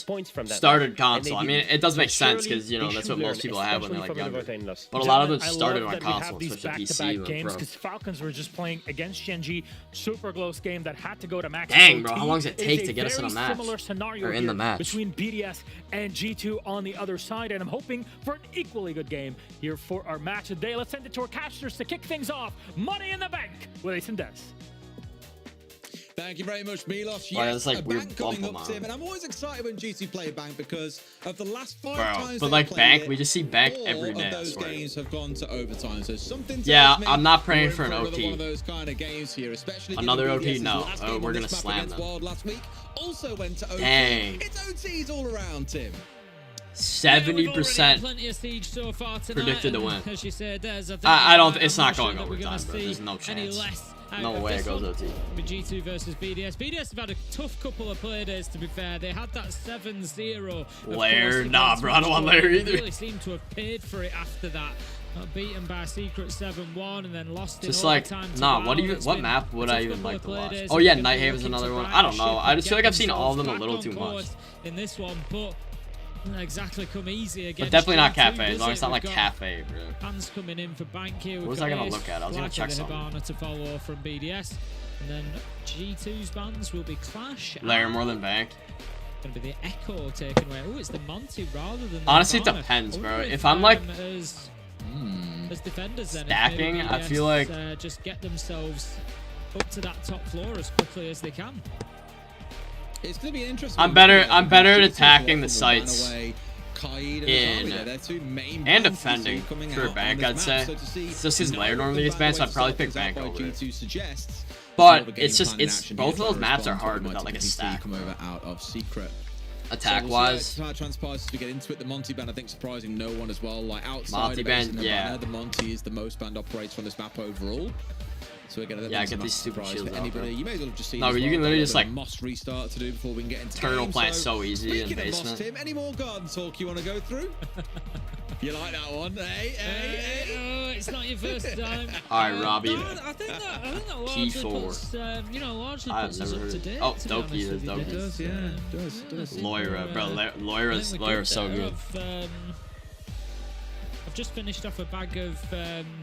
started console. I mean, it does make sense because, you know, that's what most people have when they're like younger. But a lot of them started on console, especially PC. Games because Falcons were just playing against Genji, super close game that had to go to max. Dang, bro, how long does it take to get us in a match? Or in the match? Between BDS and G2 on the other side, and I'm hoping for an equally good game here for our match today. Let's send it to our casters to kick things off. Money in the Bank with Ace and Des. Thank you very much, Milos. Yes, it's like a weird bank coming up, on. Tim, and I'm always excited when G2 play bank because of the last 5 times. But like bank, we just see bank every day. Of those games have gone to overtime, so something. Yeah, I'm not praying for an OT. One of those kind of games here, especially another OT. No, we're gonna slam them. Last week also went to OT. Dang. It's OTs all around, Tim. 70% predicted to win. I don't. It's not going overtime, bro. There's no chance. No way it goes OT. G2 versus BDS. BDS have had a tough couple of play days, to be fair. They had that 7-0. Lair, nah, bro. I don't want Lair either. They really seem to have paid for it after that. Beaten by Secret 7-1 and then lost just like, nah, what map would I even like to watch? Oh yeah, Nighthaven's another one. I don't know. I just feel like I've seen all of them a little too much. In this one, but exactly come easy again. But definitely not Cafe, as long as it's not like Cafe, bro. Hands coming in for Bank here. What was I gonna look at? I was gonna check something. To follow from BDS. And then G2's bans will be Clash. Lair more than Bank. Gonna be the Echo taken away. Oh, it's the Monty rather than the honestly, it depends, bro. If I'm like as defenders, then stacking, BDS, I feel like just get themselves up to that top floor as quickly as they can. It's gonna be interesting. I'm better at attacking the sites and defending for Bank, I'd say. It's just his Lair normally gets banned, so I'd probably pick Bank over it. But it's both of those maps are hard without like a stack. Attack-wise, transpires as we get into it. The Monty ban, I think, surprising no one as well. Like outside of yeah. The Monty is the most banned operator on this map overall. So again, yeah, I get these stupid shields. Anybody, you may as well have just seen. No, but you can literally just like must restart to do before we can get into Turtle plant so easy in basement. Tim, any more garden talk you want to go through? You like that one? Hey. Oh, it's not your first time. All right, Robbie. I think that largely puts, largely puts us up to date. Oh, Doki, there's Doki. It does, yeah, it does. Loira, bro, Loira's so good. I've just finished off a bag of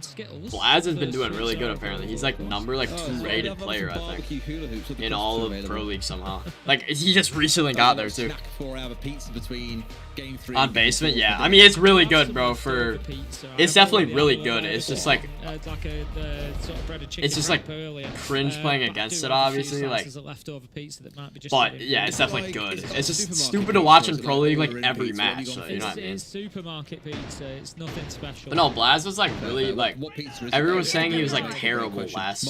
Skittles. Blaz has been doing really good, apparently. He's like number 2 rated player, I think, in all of Pro League somehow. Like, he just recently got there, too. On basement, yeah. I mean, it's really good, bro, for... It's definitely really good. It's just like... It's just like cringe playing against it, obviously, like... But, yeah, it's definitely good. It's just stupid to watch in Pro League, like, every match, so, you know what I mean? It's supermarket pizza. It's nothing special. But no, Blaz was like really like everyone was saying he was like terrible last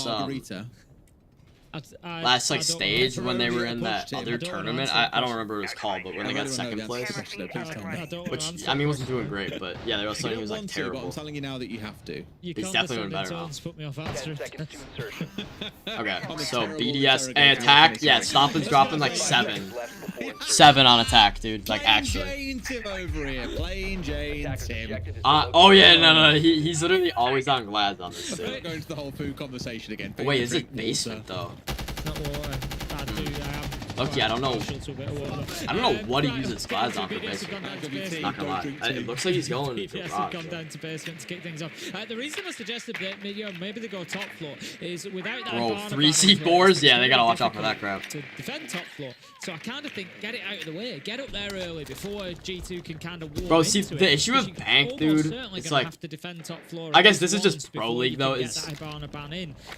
like stage when they were in that other tournament. I don't remember what it was called, but when they got second place, which I mean wasn't doing great, but yeah, they were saying he was like terrible. I'm telling you now that you have to. He's definitely doing better now. Okay, so BDS attack, yeah, Stompin's dropping like 7 on attack, dude. Like actually. Plain Jane Tim. Oh yeah, no, he's literally always on Glad on this. We're not going to the whole food conversation again. Wait, is it basement though? Not water. Okay, I don't know what he uses Glads on for basement. Not gonna lie. It looks like he's going for rock. Gone down to basement to kick things off. The reason I suggested that maybe they go top floor is without that. Bro, 3 C4s? Yeah, they gotta watch out for that crap. To defend top floor. So I kind of think get it out of the way. Get up there early before G2 can kind of walk. Bro, see, the issue with Bank, dude, it's like... I guess this is just Pro League, though.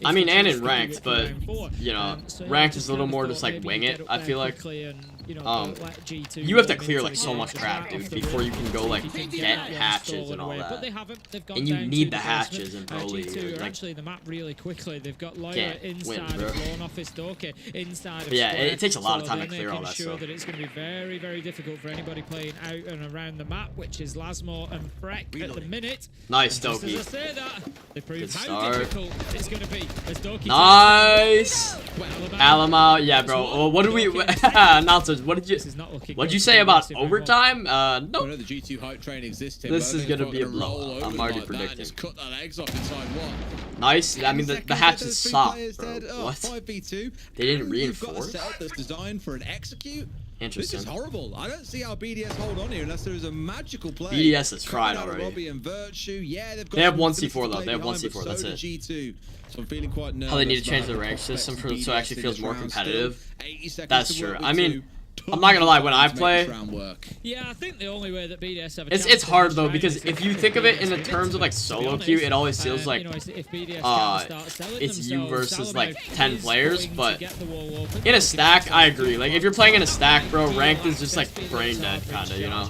I mean, and in Ranked, but, you know, Ranked is a little more just like wing it. I feel like you have to clear like so much crap, dude, before you can go like get hatches and all that. And you need the hatches in Pro League. Actually, the map really quickly. They've got Loya inside of Lawn Office Doki, inside of. Yeah, it takes a lot of time to clear all that stuff. That it's going to be very, very difficult for anybody playing out and around the map, which is Lasmore and Freck at the minute. Nice, Doki. As I say that, they prove how difficult it's going to be. As Doki nice. Alamo, yeah, bro. What did we? Announcers, what did you say about overtime? No. The G2 hype train exists. This is gonna be a blow. I'm already predicting. Nice. I mean, the hatches suck, bro. What? 5v2. They didn't reinforce. That's designed for an execute. Interesting. This is horrible. I don't see how BDS hold on here unless there is a magical play. BDS is fried already. Yeah, they have 1 C4 though. They have 1 C4. That's it. G2. So I'm feeling quite nervous. Oh, they need to change the rank system so it actually feels more competitive. That's true. I mean, I'm not gonna lie, when I play, yeah, I think the only way that BDS have it's hard though, because if you think of it in the terms of like solo queue, it always feels like it's you versus like 10 players. But in a stack, I agree. Like if you're playing in a stack, bro, ranked is just like brain dead, kinda, you know.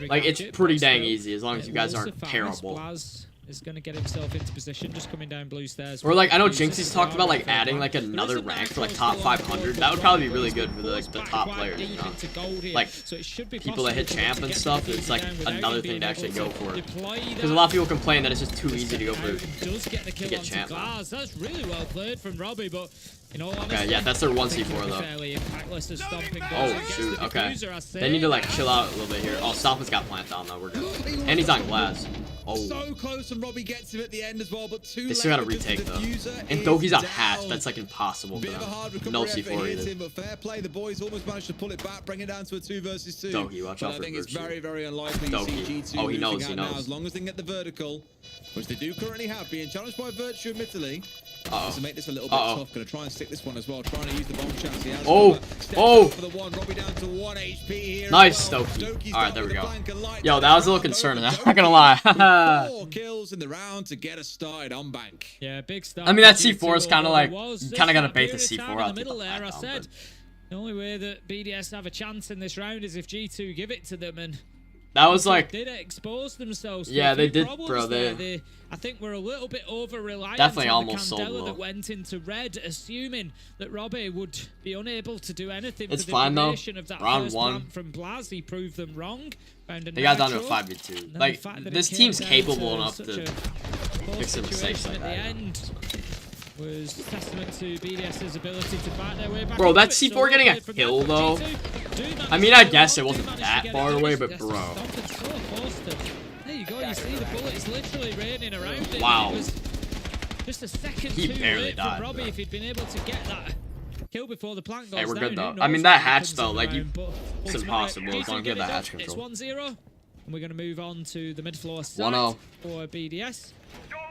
Like it's pretty dang easy as long as you guys aren't terrible. is going to get himself into position, just coming down blue stairs. Or like, I know Jinxie's talked about like adding like another rank for like top 500. That would probably be really good for the top players, you know? Like people that hit champ and stuff. It's like another thing to actually go for. Because a lot of people complain that it's just too easy to go for to get champ. That's really well played from Robbie, but okay, yeah, that's their 1c4 though. Oh shoot, okay. They need to like chill out a little bit here. Oh, Stompin's got plant down though, we're good. And he's on glass. Oh. So close, and Robbie gets him at the end as well, but they still gotta retake though. And Doki's on hatch, that's like impossible for them. No C4 either. But fair play, the boys almost managed to pull it back, bring it down to a 2 versus 2. Doki, watch out for I think it's Virtue. very unlikely you see G2 oh, he knows, now, as long as they can get the vertical, which they do currently have, being challenged by Virtue admittedly. To make this a little bit tough, gonna try and stick this one as well, trying to use the bomb chance he has. Oh! For the one, Robbie down to 1 HP here. Nice, Doki. Alright, there we go. Yo, that was a little concerning, I'm not gonna lie. 4 kills in the round to get us started on bank. Yeah, big start. I mean, that C4 is kind of like, you kind of gotta bait the C4 out. In the middle there, I said, the only way that BDS have a chance in this round is if G2 give it to them, and that was like, they did expose themselves. Yeah, they did, bro. They I think we're a little bit over-reliant definitely on almost the Candela sold, that went into red, assuming that Robbie would be unable to do anything. It's for the fine though. Of that Round first 1 from Blaz, he proved them wrong. They got down to a 5v2. Like, this team's capable enough to fix some mistakes like that. Was testament to BDS's ability to fight their way back. Bro, that C4 getting a kill though. I mean, I guess it wasn't that far away, but bro. There you go, you see the bullets literally raining around it. Wow. It was just a second He too barely late died, for Robbie bro. if he'd been able to get that kill before the plant goes Hey, we're good down. though. I mean, that hatch though, like it's impossible as long as you have that hatch control. It's 1-0, and we're going to move on to the mid floor side 1-0 for BDS.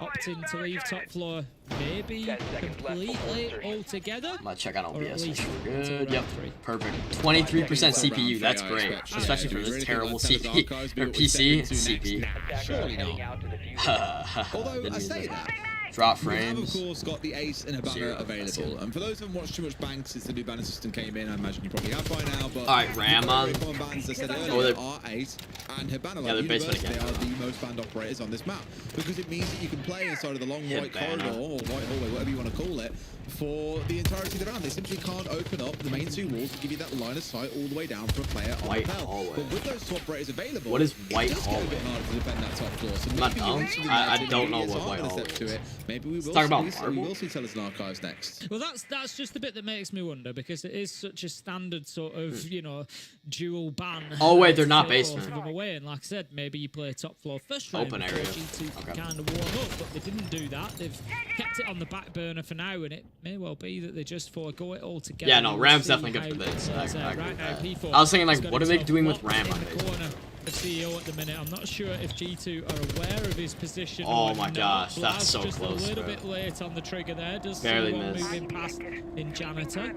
Opting to leave top floor maybe completely altogether. I'm gonna check on OBS. We're good. Yep. Perfect. 23% CPU. That's great. Especially for this terrible CP or PC. CP. Surely not. Although I say that. Drop We have, frames. of course, got the Ace and Habana available. And for those who haven't watched too much Bank since the new banner system came in, I imagine you probably have by now. But alright, Ram on. Bans, I said earlier, are Ace and Habana. Yeah, they're basement they again. are the most banned operators on this map. Because it means that you can play inside of the long white corridor, or white hallway, whatever you want to call it, for the entirety of the round. They simply can't open up the main 2 walls to give you that line of sight all the way down for a player on White the bell. hallway. But with those 2 operators available, What is white it does get a bit hallway? harder to defend that top floor. So Not maybe down. you actually I imagine don't know BDS what are white gonna hallway step to is. it. Maybe we will Talk about see, we will see Tellers and Archives next. Well, that's just the bit that makes me wonder, because it is such a standard sort of, you know, dual ban. Oh, wait, they're not to take both basement. of them away. And like I said, maybe you play top floor first round Open before area. G2 Okay. kind of warm up, but they didn't do that. They've kept it on the back burner for now, and it may well be that they just forego it altogether. Yeah, no, We'll Ram's see definitely good how for this. it goes, I agree right with now, that. P4 I was thinking, like, has got what are they himself doing with blocked Ram in on the this? corner of CEO at the minute. I'm not sure if G2 are aware of his position. Oh or my not. gosh, that's Blaz so just close, a little bro. bit late on the trigger there. Does Barely see one missed. moving past in Janitor.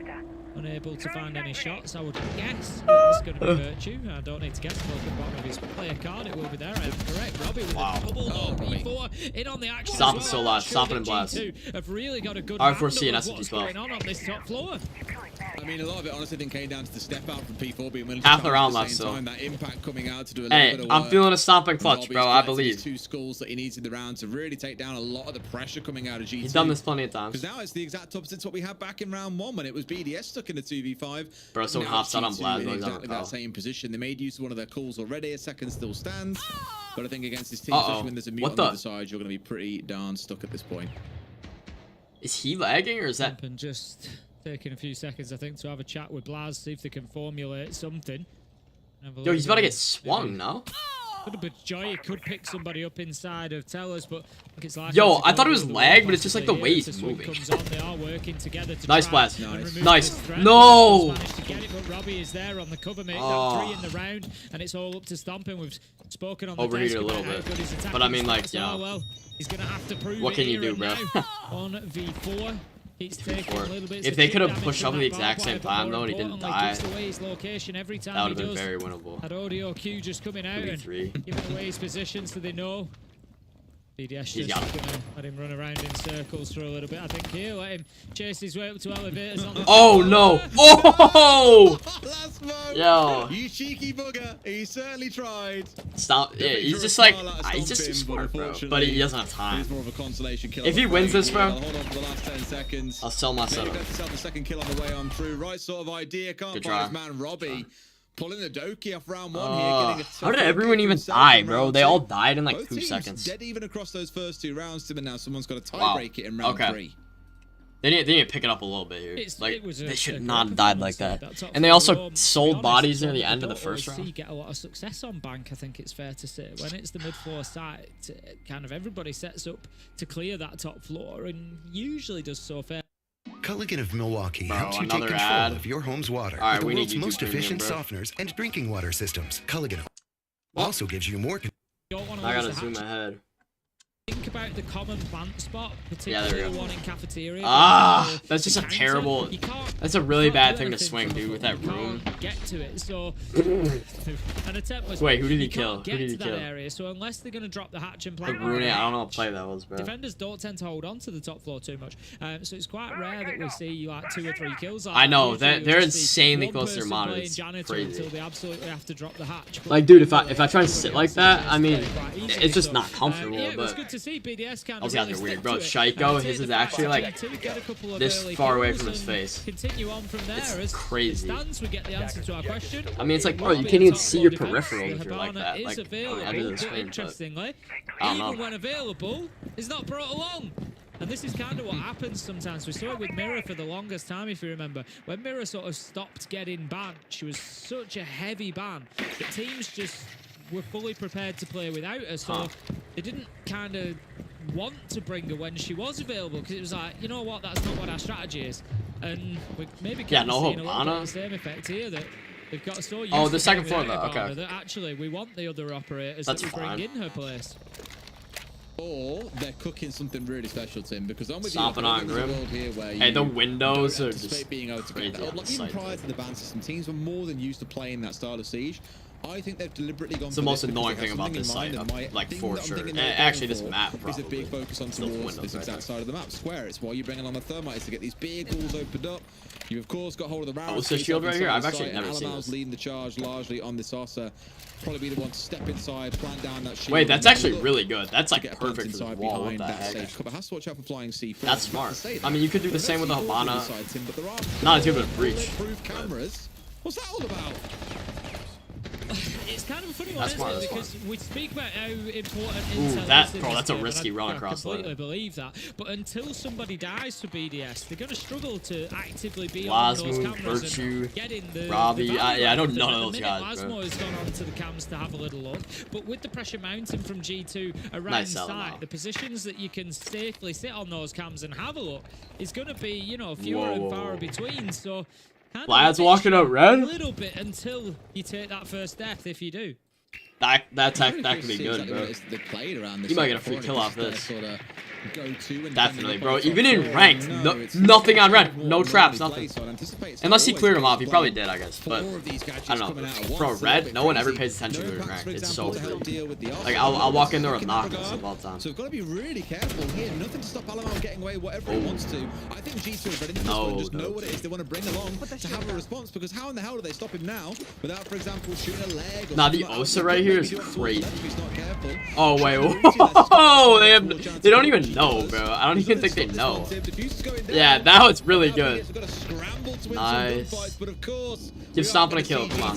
Unable to find any shots, I would guess. It's going to be Virtue. I don't need to get to the bottom of his player card. It will be there. I am correct. Robbie with a double P4 in on the action. Stop as it so well. loud. Not sure Stop it that and blast. G2 have really got a good R4C and handle of what's SMG12. going on this top floor. I mean, a lot of it honestly then came down to the step out from P4 being willing Half to the come round at left, the so. same time, that impact coming out to do a Hey, little bit of I'm work. feeling a stomp and clutch, Robbie's bro. I collected his believe. 2 skulls that he needs in the round to really take down a lot of the pressure coming out of G2. He's done this plenty of times. Because now it's the exact opposite to what we had back in round 1 when it was BDS stuck in a 2v5. Bro, someone Now hops out on G2 Blaz in while he's on exactly repel. that same position. They made use of one of their calls already. A second still stands. But I think against this team, Uh-oh. especially when there's a mute What on the the- other side, you're going to be pretty darn stuck at this point. Is he lagging or is that? And just taking a few seconds, I think, to have a chat with Blaz, see if they can formulate something. Yo, he's about to get swung, no? Could have joy. He could pick somebody up inside of Tellers, but I think it's like. Yo, I thought it was lag, but it's just like the way he's moving. They are working together to Nice try blast. and remove Nice. this threat. No! Managed to get it, but Robbie is there on the cover, mate. Oh. That 3 in the round, and it's all up to Stomping. We've spoken on the Overheated desk a little about how bit. good his attacking But I mean, like, stats you are. know. Well, he's gonna have to prove What it can you here do, and bro? now on V4. He's taking a little bit. If they could have pushed up at the exact same time, though, and he didn't die, gives away his location every time that would he have been does. very winnable. That audio cue just coming out and 3. giving away his position so they know. BDS just gonna let him run around in circles for a little bit, I think here. Let him chase his way up to elevators on the Oh no! Oh! Yo! You cheeky bugger! He certainly tried. Stop! Yeah, he's just like he's just too smart, bro. But he doesn't have time. More of a consolation kill. If he wins this, bro, hold on for the last 10 seconds. I'll sell my setup. The second kill on the way on through. Right sort of idea. Can't find his man Robbie. Pulling the Doki off round 1 here, getting a how did everyone even die, bro? They all died in like 2 seconds. Dead even across those first 2 rounds, Tim, and now someone's got to tie-break it in round 3. They need to pick it up a little bit here. Like, they should not have died like that. And they also sold bodies near the end of the first round. You get a lot of success on Bank, I think it's fair to say. When it's the mid-floor site, kind of everybody sets up to clear that top floor and usually does so fair. Culligan of Milwaukee helps you take control of your home's water with the world's most efficient softeners and drinking water systems. Culligan also gives you more. I gotta zoom ahead. Think about the common plant spot, particularly the one in cafeteria. Ah, that's just a terrible. That's a really bad thing to swing, dude, with that room. Get to it, so. Wait, who did he kill? Who did he kill? Area, so unless they're gonna drop the hatch and plant. I don't know what play that was, bro. Defenders don't tend to hold on to the top floor too much, so it's quite rare that we see like 2 or 3 kills. I know they're insanely close to their monitors. It's crazy. Until they absolutely have to drop the hatch. Like, dude, if I try to sit like that, I mean, it's just not comfortable. But to see BDS kind of really weird, bro. Shaiko, his is actually like this far away from his face. Continue on from there. It's crazy. We get the answer to our question. I mean, it's like, bro, you can't even see your peripherals if you're like that. Like, on the edge of the screen, interestingly, I don't know. even when available, is not brought along. And this is kind of what happens sometimes. We saw it with Mirror for the longest time, if you remember. When Mirror sort of stopped getting banned, she was such a heavy ban that teams just were fully prepared to play without her. So they didn't kind of want to bring her when she was available, because it was like, you know what, that's not what our strategy is. And we maybe seeing a little bit of the same effect here, that they've got so used the second floor though, okay. That actually we want the other operators that we bring in her place. Or they're cooking something really special, Tim, because I'm with Stomping on Grim. Hey, the windows are just being able to get that. Like, even prior to the ban system, teams were more than used to playing that style of siege. I think they've deliberately gone. It's the most annoying thing about this site, like for sure. Actually, this map probably is a big focus on towards this exact side of the map, square. It's why you bring along the thermites to get these big walls opened up. You of course got hold of the round. Oh, it's a shield right here. I've actually never seen this. Leading the charge largely on this Ossa. Probably be the one to step inside, plant down that shield. Wait, that's actually really good. That's like perfect for this wall. What the heck? Has to watch out for flying C4. That's smart. I mean, you could do the same with the Habana. Not as good of a breach. Cameras. What's that all about? It's kind of a funny one, isn't it? Because we speak about how important intel is. Bro, that's a risky run across the line. I completely believe that. But until somebody dies for BDS, they're going to struggle to actively be on those cameras Virtue, and getting the Robbie. Yeah, I don't know those guys, Lasmo has gone onto the cams to have a little look. But with the pressure mounting from G2 around site, the positions that you can safely sit on those cams and have a look is going to be, you know, fewer and far between. So Lads walking up red? A little bit until you take that first death, if you do. That could be good, bro. You might get a free kill off this. Definitely, bro. Even in ranked, nothing on red. No traps, nothing. Unless he cleared him off. He probably did, I guess. But, I don't know. Bro, red, no one ever pays attention to it in ranked. It's so free. Like, I'll walk in there with knockouts of all time. So we've got to be really careful here. Nothing to stop Alamo getting away whatever he wants to. I think G2 is ready to just know what it is they want to bring along to have a response, because how in the hell do they stop him now without, for example, shooting a leg? Nah, the Osa right here is crazy. Oh, wait. Whoa! They don't even know, bro. I don't even think they know. Yeah, that was really good. Nice. Give Stomping a kill. Come on.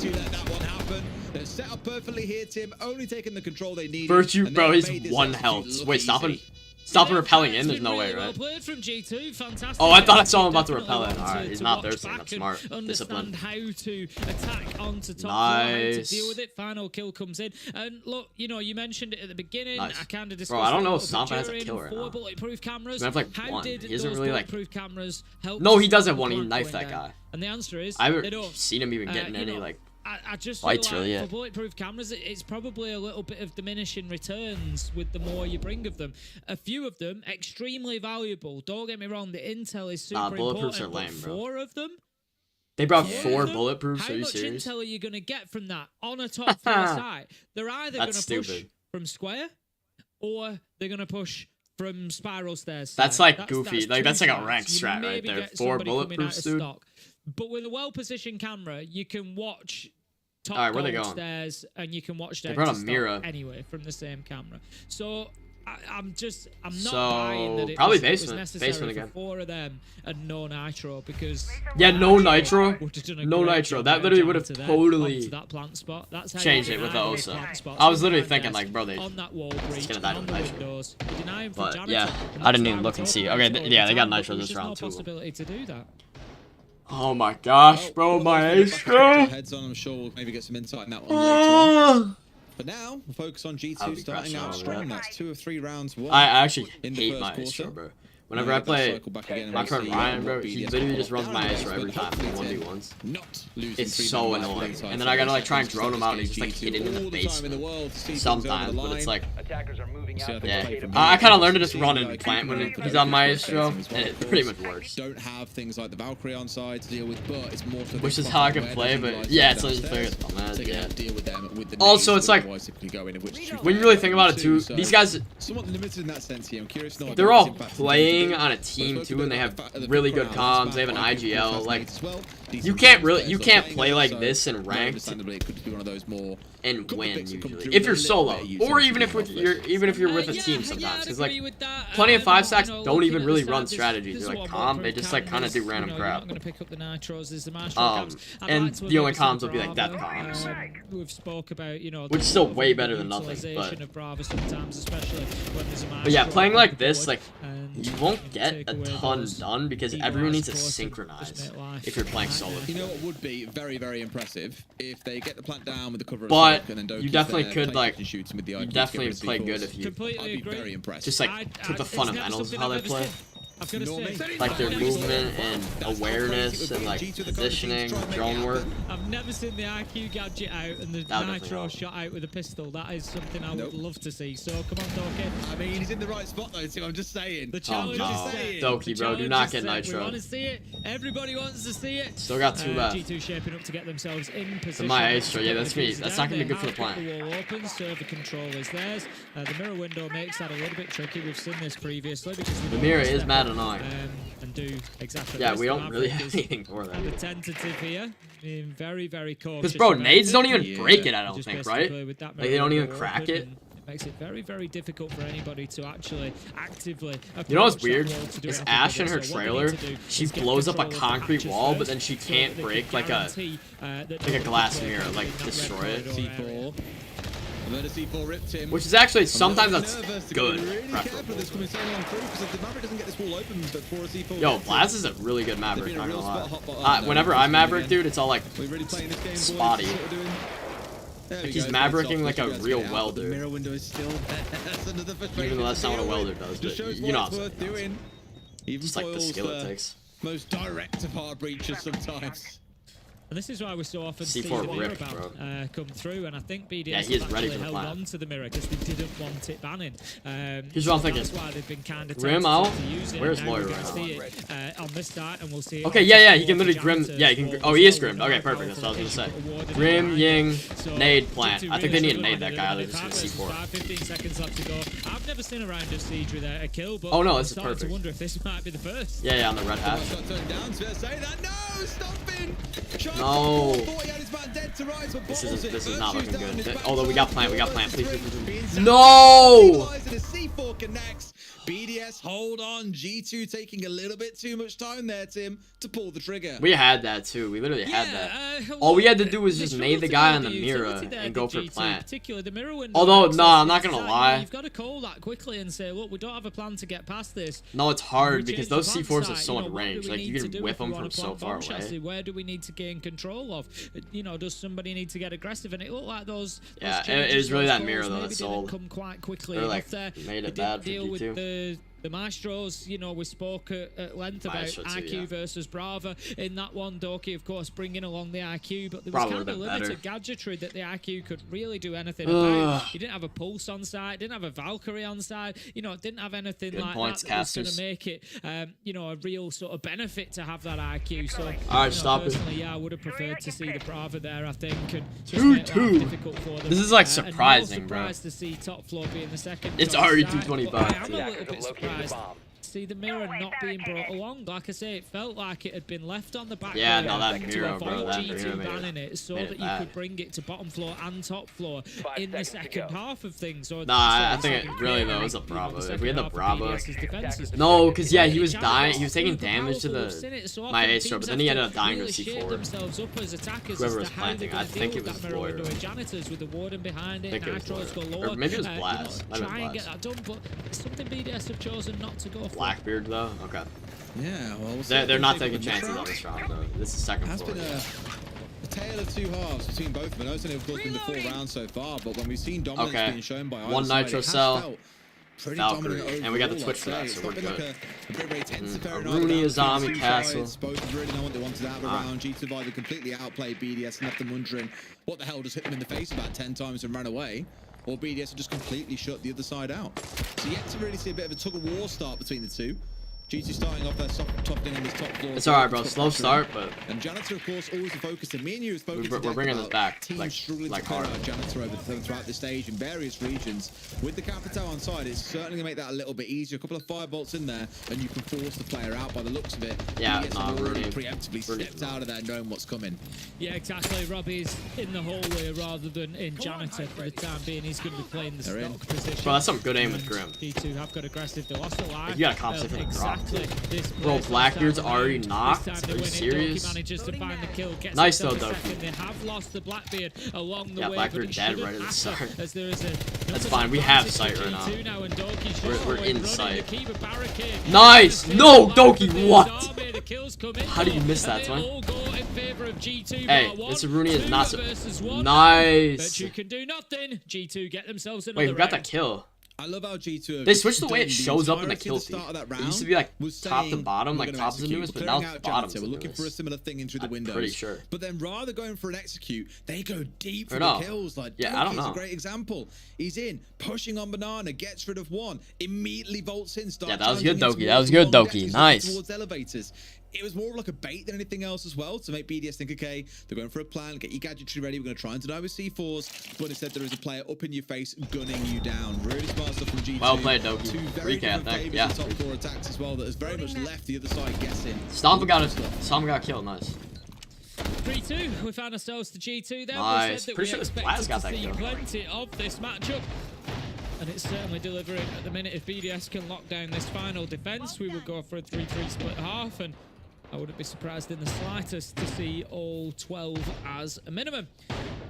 They're set up perfectly here, Tim. Only taking the control they need. Virtue, bro, he's 1 health. Wait, Stomping repelling in? There's no way, right? Oh, I thought I saw him about to repel in. Alright, he's not thirsting. That's smart. Discipline. How to attack onto top nice. How to deal with it. Final kill comes in. And look, you know, you mentioned it at the beginning. Nice. I kind of discussed. Bro, I don't know if Stomping has a kill right now. Bulletproof cameras. I have like how one. Did he doesn't those really like. Cameras help? No, he does have one. He knifed that guy. And the answer is I haven't seen him even getting any like. I just fights feel like really, for bulletproof cameras, it's probably a little bit of diminishing returns with the more you bring of them. A few of them, extremely valuable. Don't get me wrong, the intel is super bulletproofs important, are lame, but bro. 4 of them? They brought 4 bulletproofs? How are you much serious? intel are you going to get from that on a top 4 site? They're either going to push from square, or they're going to push from spiral stairs. That's like goofy. That's like a rank strat right there. 4 bulletproof, dude. But with a well-positioned camera, you can watch top All right, where they going? Stairs, and you can watch them anyway from the same camera. So I'm not buying that it was necessary for 4 of them and no nitro, because no nitro. No nitro. That literally would have totally that plant spot. That's changed it with the Osa. I was literally thinking like, bro, on that wall breach, gonna die to nitro. But yeah, I didn't even look and see. Okay, yeah, they got nitro this round too. Possibility to do that. Oh my gosh, bro, my Astro. Heads on, I'm sure we'll maybe get some insight in that one later on. But now, we'll focus on G2 starting out strong. That's 2 of 3 rounds won. I actually hate my Astro, bro. Whenever I play my friend Ryan, bro, he literally just runs my Astro every time in 1v1s. It's so annoying. And then I gotta like try and drone him out and he's just like hidden in the basement. Sometimes, but it's like, yeah. I kind of learned to just run and plant when he's on my Astro, and it pretty much works. Don't have things like the Valkyrie on side to deal with, but it's more. Which is how I can play, but yeah, it's like yeah. Also, it's like when you really think about it too, these guys, somewhat limited in that sense here. I'm curious to know. They're all playing on a team too, and they have really good comms. They have an IGL. Like, you can't play like this in ranked and win usually if you're solo, or even if you're with a team sometimes. Because like plenty of 5 stacks don't even really run strategies. They're like calm. They just like kind of do random crap. And the only comms will be like death comms, which is still way better than nothing. But yeah, playing like this, like you won't get a ton done because everyone needs to synchronize if you're playing solo. You know what would be very, very impressive if they get the plant down with the cover of but you definitely could like you definitely play good if you just like took the fundamentals of how they play. Like their movement and awareness and like positioning, drone work. I've never seen the IQ gadget out and the nitro shot out with a pistol. That is something I would love to see. So come on, Doki. I mean, he's in the right spot though, so I'm just saying. The challenge is saying. Doki, bro, do not get nitro. We want to see it. Everybody wants to see it. Still got 2 left. G2 shaping up to get themselves in position. My Astro, yeah, that's me. That's not gonna be good for the plant. The wall opens, server control is theirs. The mirror window makes that a little bit tricky. We've seen this previously because the mirror is mad annoying. And do exactly. Yeah, we don't really have anything for that. The tentative here, being very, very cautious. Because bro, nades don't even break it. I don't think, right? Like they don't even crack it. It makes it very, very difficult for anybody to actually actively. You know what's weird? Is Ash in her trailer, she blows up a concrete wall, but then she can't break like a glass mirror, like destroy it. Which is actually sometimes that's good. Yo, Blast is a really good Maverick, not gonna lie. Whenever I Maverick, dude, it's all like spotty. Like he's Mavericking like a real welder. Even though that's not what a welder does, but you know what I'm saying. Just like the skill it takes. Most direct of hard breaches sometimes. And this is why we so often C4 see the mirror ripped, ban come through, and I think BDS he is have ready actually for the held on to the mirror because they didn't want it banning. Here's what I'm thinking. That's why they've been kind of Grim out. Where's Lawyer right now? On this start, and we'll see. Okay, yeah, he can literally Grim. Yeah, he can. Oh, he is Grimmed. Okay, perfect. That's what I was gonna say. Grim, Ying, nade, plant. I think they need to nade that guy. They're just gonna C4. 15 seconds left to go. I've never seen a round of Siege with a kill, but oh no, this is I'm perfect. to wonder if this might be the first. Yeah, on the red hash. No, stopping. No. This is not looking good. Although we got plant, please. No! BDS, hold on. G2 taking a little bit too much time there, Tim, to pull the trigger. We had that too. We literally had that. All we had to do was just nade the guy on the mirror and go for plant. Although, no, I'm not gonna lie. You've got to call that quickly and say, look, we don't have a plan to get past this. No, it's hard because those C4s have so much range. Like you can whip them from so far away. Where do we need to gain control of? You know, does somebody need to get aggressive? And it looked like those. Yeah, it was really that mirror though that sold. Come quite quickly. They're like made it bad for deal with G2. The Maestros, you know, we spoke at length about IQ versus Brava. In that one, Doki, of course, bringing along the IQ, but there was kind of limited gadgetry that the IQ could really do anything about. He didn't have a Pulse on side, didn't have a Valkyrie on side, you know, didn't have anything like that was going to make it, you know, a real sort of benefit to have that IQ. So, personally, yeah, I would have preferred to see the Brava there, I think, and just make life difficult for them. This is like surprising, bro. Surprised to see Top Floor being the second. It's already 225. I am a little bit surprised. See the mirror not being brought along. Like I say, it felt like it had been left on the back. Yeah, no, that mirror, bro. That mirror banning it so that you could bring it to bottom floor and top floor in the second half of things. Or I think it really though was a Bravo. If we had the Bravo, no, because yeah, he was dying. He was taking damage to the my ace throw, but then he ended up dying to C4. Whoever was planting, I think it was Void. Or maybe it was Blast. Try and get that done, but it's something BDS have chosen not to go for. Blackbeard though, okay. Yeah, well, they're not taking chances on this round though. This is second floor. Has been a tale of two halves between both of them. I know it's only of course been the 4 rounds so far, but when we've seen dominance being shown by either one side, Nitro Cell, Valkyrie, and we got the Twitch for that, so we're good. Rooney is Army Castle. Both really know what they wanted out of the round. G2 either completely outplayed BDS and left them wondering what the hell just hit them in the face about 10 times and ran away. Or BDS have just completely shut the other side out. So yet to really see a bit of a tug-of-war start between the two. G2 starting off their top thing on this top floor. It's alright, bro. Slow start, but... And Janitor, of course, always the focus. And me and you have spoken we're bringing this back, teams struggling to clear out Janitor over throughout the stage in various regions. With the Capital on side, it's certainly going to make that a little bit easier. A couple of firebolts in there, and you can force the player out by the looks of it. Yeah, really preemptively stepped out of there knowing what's coming. Yeah, exactly. Robbie's in the hallway rather than in Janitor for the time being. He's going to be playing the stock position. Bro, that's some good aim with Grim. G2 have got aggressive. They lost a life. You got a comp from the drop. Bro, Blackbeard's already knocked? Are you serious? Nice though, Doki. They have lost the Blackbeard along the yeah, way, Blackbeard dead right at the start. That's fine, we have sight right now. We're in sight. Nice! No, Doki, what? How do you miss that, Twin? Hey, this Rooney is not so... Nice! But you can do nothing. G2 get themselves another Wait, we got that kill. I love how G2 they switched the way it shows up in the kill feed. It used to be like top to bottom, like top is the newest, but now bottom's the newest. We're looking for a similar thing in through the windows. Pretty sure. But then rather going for an execute, they go deep for the kills. Like yeah, I don't know. It's a great example. He's in, pushing on Banana, gets rid of one, immediately vaults in, starts. Yeah, that was good, Doki. That was good, Doki. Nice. Towards elevators. It was more of like a bait than anything else as well to make BDS think, okay, they're going for a plan, get your gadgetry ready, we're going to try and deny with C4s, but instead there is a player up in your face gunning you down. Really smart stuff from G2. Well played, Doki. Two very different flavors of top floor attacks as well that has very much left the other side guessing. Stompa got killed, nice. 3-2, we found ourselves to G2 there. Nice. We said that pretty sure Blaz got that kill. Plenty of this matchup. And it's certainly delivering at the minute. If BDS can lock down this final defense, we will go for a 3-3 split half, and I wouldn't be surprised in the slightest to see all 12 as a minimum.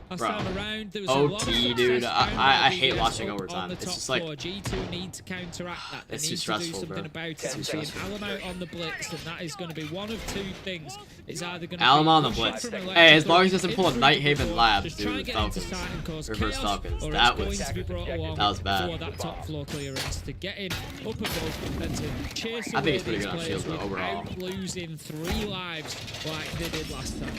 Last time around, there was OT, a lot of dude. I hate watching overtime. It's just like G2 need to counteract that. They it's need too stressful, to do something bro. about it. Seeing Alamo out on the blitz, and that is going to be one of two things. It's either going to Alamo on the blitz. Hey, as long as he doesn't pull a Nighthaven Labs, dude, Falcons. Reverse Falcons. That was bad. That top floor clearance to get in up above and to chase I think it's pretty good on shields, but overall. Losing 3 lives like they did last time.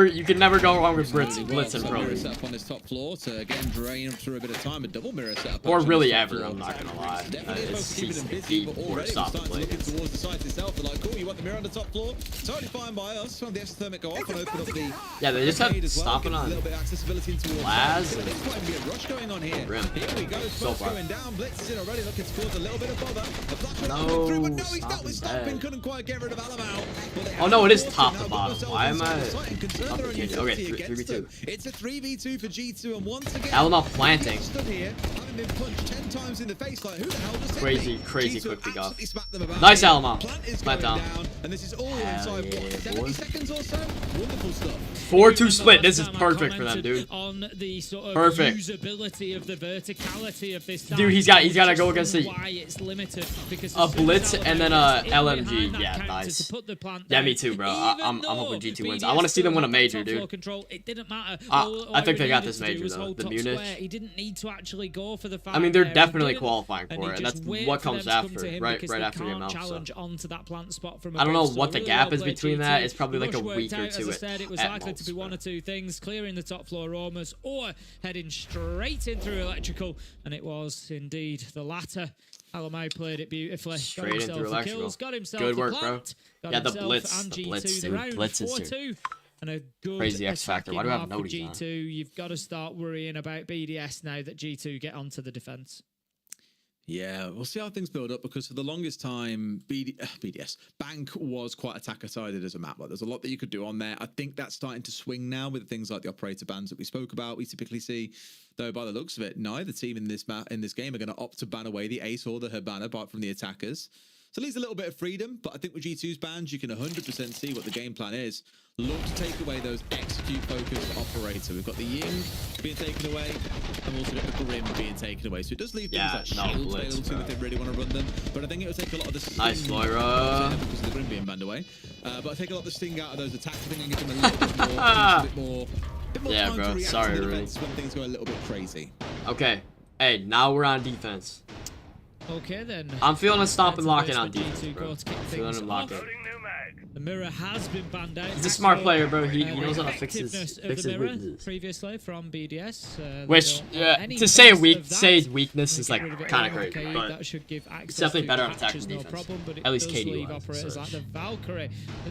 You can never go wrong with Blitz and Pro. Set up on this top floor to again drain them through a bit of time. A double mirror setup. Or really ever, I'm not gonna lie. It's the worst off the plate. Looking towards the site itself, they're like, cool, you want the mirror on the top floor? Totally fine by us. Some of the exothermic go off and open up the. Yeah, they just have stopping on. A little bit of accessibility towards. Blaz. There's quite a bit of rush going on here. Grim. Here we go. So far. Going down. Blitz is in already, looking to cause a little bit of bother. The flash no, through, but no, he's dealt with stopping. Couldn't quite get rid of Alamo. Oh no, it is top to bottom. Why am I? Okay, 3v2. It's a 3v2 for G2, and once again, Alamo planting. Stood here, having been punched 10 times in the face. Like, who the hell just crazy quick pick off. Nice Alamo. Plant down. And this is all inside what, 70 seconds or so. Wonderful stuff. 4-2 split. This is perfect for them, dude. On the sort of perfect. Usability of the verticality of this. Dude, he's got to go against a blitz and then a LMG. Yeah, nice. Yeah, me too, bro. I'm hoping G2 wins. I want to see them win a major, dude. It didn't matter. I think they got this major though. The Munich. He didn't need to actually go for for the fight. I mean, they're definitely qualifying for it. That's what comes after, right after the amount. Challenge onto that plant spot from I don't know what the gap is between that. It's probably like a week or two. As I said, it was likely to be one or two things: clearing the top floor roamers or heading straight in through electrical, and it was indeed the latter. Alamai played it beautifully. Straight in through electrical. Kills, got himself good work, plant, bro. Yeah, the blitz, dude. Blitz is here. And a good crazy X factor. Why do I have no G2? You've got to start worrying about BDS now that G2 get onto the defense. Yeah, we'll see how things build up, because for the longest time, BDS Bank was quite attacker-sided as a map. Like, there's a lot that you could do on there. I think that's starting to swing now with things like the operator bans that we spoke about. We typically see, though, by the looks of it, neither team in this game are going to opt to ban away the Ace or the Hibana apart from the attackers. So it leaves a little bit of freedom, but I think with G2's bans, you can 100% see what the game plan is. Look to take away those execute-focused operator. We've got the Ying being taken away, and we've also got the Grim being taken away. So it does leave things like shields available to if they really want to run them. But I think it will take a lot of the sting. Nice, Moira. Because of the Grim being banned away. But I take a lot of the sting out of those attacks. I think and give them a little bit more yeah, time bro. to react Sorry, to the really. defense when things go a little bit crazy. Okay. Hey, now we're on defense. Okay, then. I'm feeling a stop and lock in on defense, bro. I'm feeling him lock in. The mirror has been banned out. He's a smart player, bro. He knows how to fix his weaknesses. Previously from BDS, which, to say weakness is like kind of crazy, but that should give it's definitely better on attack than defense. Problem, but at least KD operators like the Valkyrie.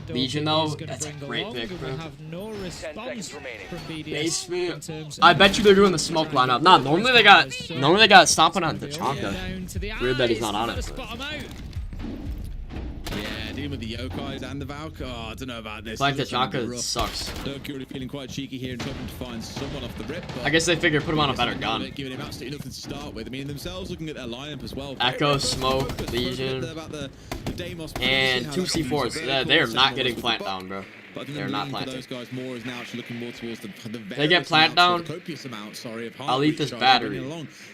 Legion though, that's a great pick, bro. We have no response from BDS. I bet you they're doing the smoke lineup. Nah, normally they got stomping on Tachanka. Weird that he's not on it. Yeah, dealing with the Yokais and the Valk. Oh, I don't know about this. Like Tachanka sucks. Mercury feeling quite cheeky here and hoping to find someone off the rip. I guess they figure put him on a better gun. Giving him absolutely nothing to start with. I mean, themselves looking at their lineup as well. Echo, Smoke, Legion, and 2 C4s. They're not getting plant down, bro. They're not planting. Those guys more is now actually looking more towards the they get plant down. Copious amount, sorry, of I'll eat this battery.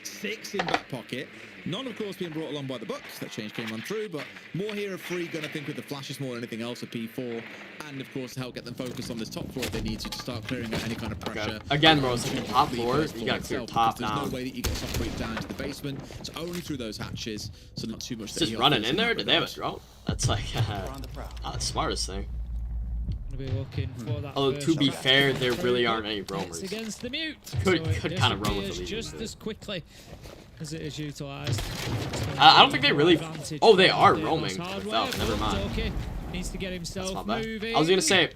6 in back pocket. None, of course, being brought along by the Bucks. That change came on through, but more here of free gun, I think, with the flashes more than anything else, a P4. And, of course, to help get them focused on this top floor if they need to start clearing out any kind of pressure. Okay. Again, bro, it's like the top floor. You gotta clear top down. There's no way that you get soft break down to the basement. It's only through those hatches, so not too much. Just running in there? Did they have a drone? That's like not the smartest thing. Although, to be fair, there really aren't any roamers. Against the mute. Could kind of roam with the Legion. Just as quickly as it is utilized. I don't think they really. Oh, they are roaming. Never mind. Needs to get himself moving. I was gonna say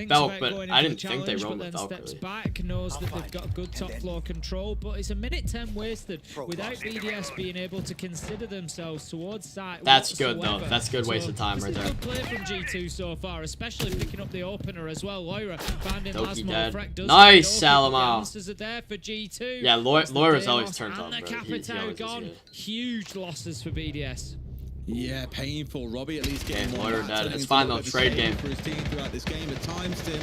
Belt, but I didn't think they roamed with Belt. Steps back, knows that they've got good top floor control, but it's a minute 10 wasted without BDS being able to consider themselves towards site. That's good though. That's good waste of time right there. Good play from G2 so far, especially picking up the opener as well. Loira finding dead. Nice, Salamao. Answers are there for G2. Yeah, Loira's always turned on, bro. Capitao gone. Huge losses for BDS. Yeah, painful. Robbie at least getting more. Dead. It's fine though. Trade game. For his team throughout this game at times, Tim.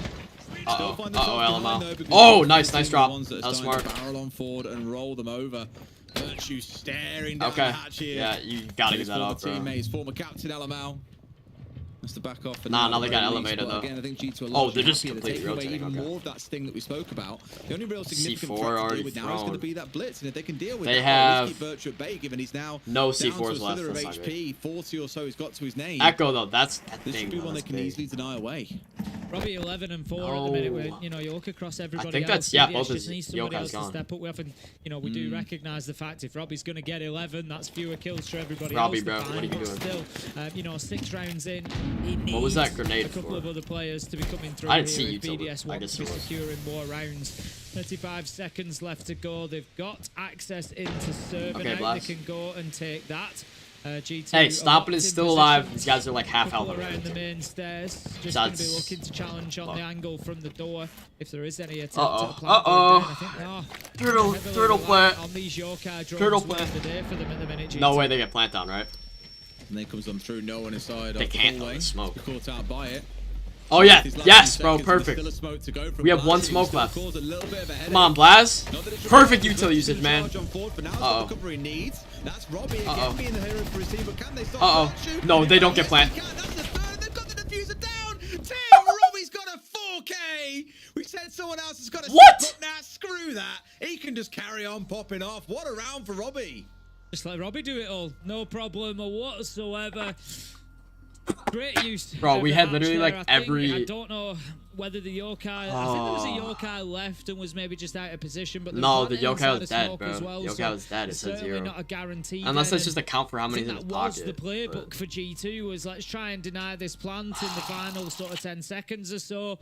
LML. Oh, nice drop. That was smart. Barrel on forward and roll them over. Virtue staring down the hatch here. Yeah, you gotta get that off, bro. Teammates, former captain LML. That's the back off. Nah, they got elevated though. Again, I think G2 oh, they're just completely rotating. Even more of that sting that we spoke about. The only real significant C4 threat to already deal with now is going to be that blitz, and if they can deal with they that, have keep Virtue at bay, given he's now no C4s left. of HP, 40 or so he's got to his name. Echo though, that's that this thing. Should be one they can easily deny away. Robbie 11 and 4 at the minute. Where, you look across everybody. I think else, that's both just needs somebody else gone. to step up. We often, we do recognise the fact if Robbie's going to get 11, that's fewer kills for everybody Robbie, else. Bro, what are you Still, doing? 6 rounds in. He needs what was that grenade a couple of other players to be coming through. I didn't see you. BDS want to be securing more rounds. 35 seconds left to go. They've got access into server now. They can go and take that. G2 hey, Stompin' is still alive. These guys are like half health around the main stairs. Just going to be looking to challenge on the angle from the door if there is any attempt at plant. Turtle plant. On these Yokai drones. Turtle plant. For them at the minute, no way they get plant down, right? And then comes them through. No one inside. They can't smoke. Caught out by it. Oh yeah, yes, bro, perfect. We have one smoke left. Come on, Blaz. Perfect util usage, man. No, they don't get plant. 4K. We said someone else has got to What? step up now. Screw that. He can just carry on popping off. What a round for Robbie. Just let Robbie do it all. No problem whatsoever. Great use. Bro, we had literally like every. I don't know whether the yokai. I think there was a yokai left and was maybe just out of position. But no, the yokai was dead, bro. Well, yokai was dead. It said 0. Not a guarantee. Unless that's just a count for how many in his pocket. That was the playbook for G2 was let's try and deny this plant in the final sort of 10 seconds or so.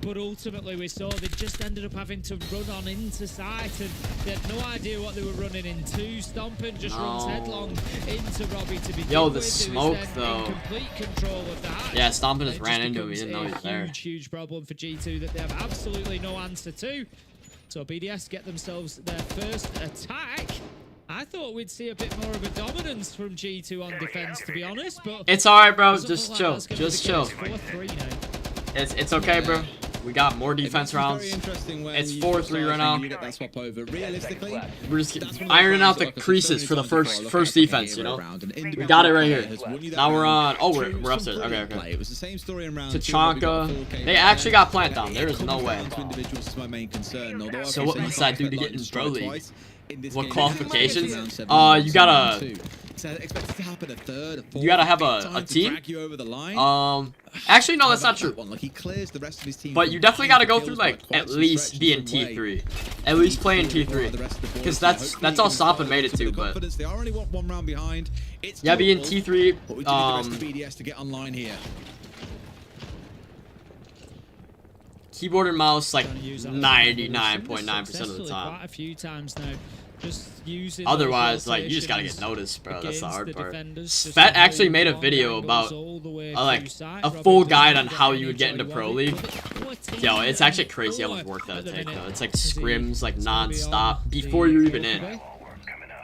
But ultimately we saw they just ended up having to run on into site and they had no idea what they were running into. Stomping just runs headlong into Robbie to begin Yo, the with, smoke though. Complete control of that. Yeah, Stomping just ran into him. He didn't know he was there. Huge problem for G2 that they have absolutely no answer to. So BDS get themselves their first attack. I thought we'd see a bit more of a dominance from G2 on defense, to be honest, but it's alright, bro. Just chill. Just chill. It's okay, bro. We got more defense rounds. It's 4-3 right now. We're just ironing out the creases for the first defense, you know? We got it right here. Now we're on. Oh, we're upstairs. Okay. Tachanka. They actually got plant down. There is no way. So what must I do to get in Pro League? What qualifications? You gotta have a team. Actually, no, that's not true. But you definitely gotta go through like at least be in T3, at least play in T3, because that's all Soppin made it to. But yeah, be in T3. Keyboard and mouse like 99.9% of the time. Quite a few times now. Just using otherwise, like, you just gotta get noticed, bro. That's the hard part. Svet actually made a video about like a full guide on how you would get into Pro League. Yo, it's actually crazy how much work that would take, though. It's like scrims like non-stop before you're even in.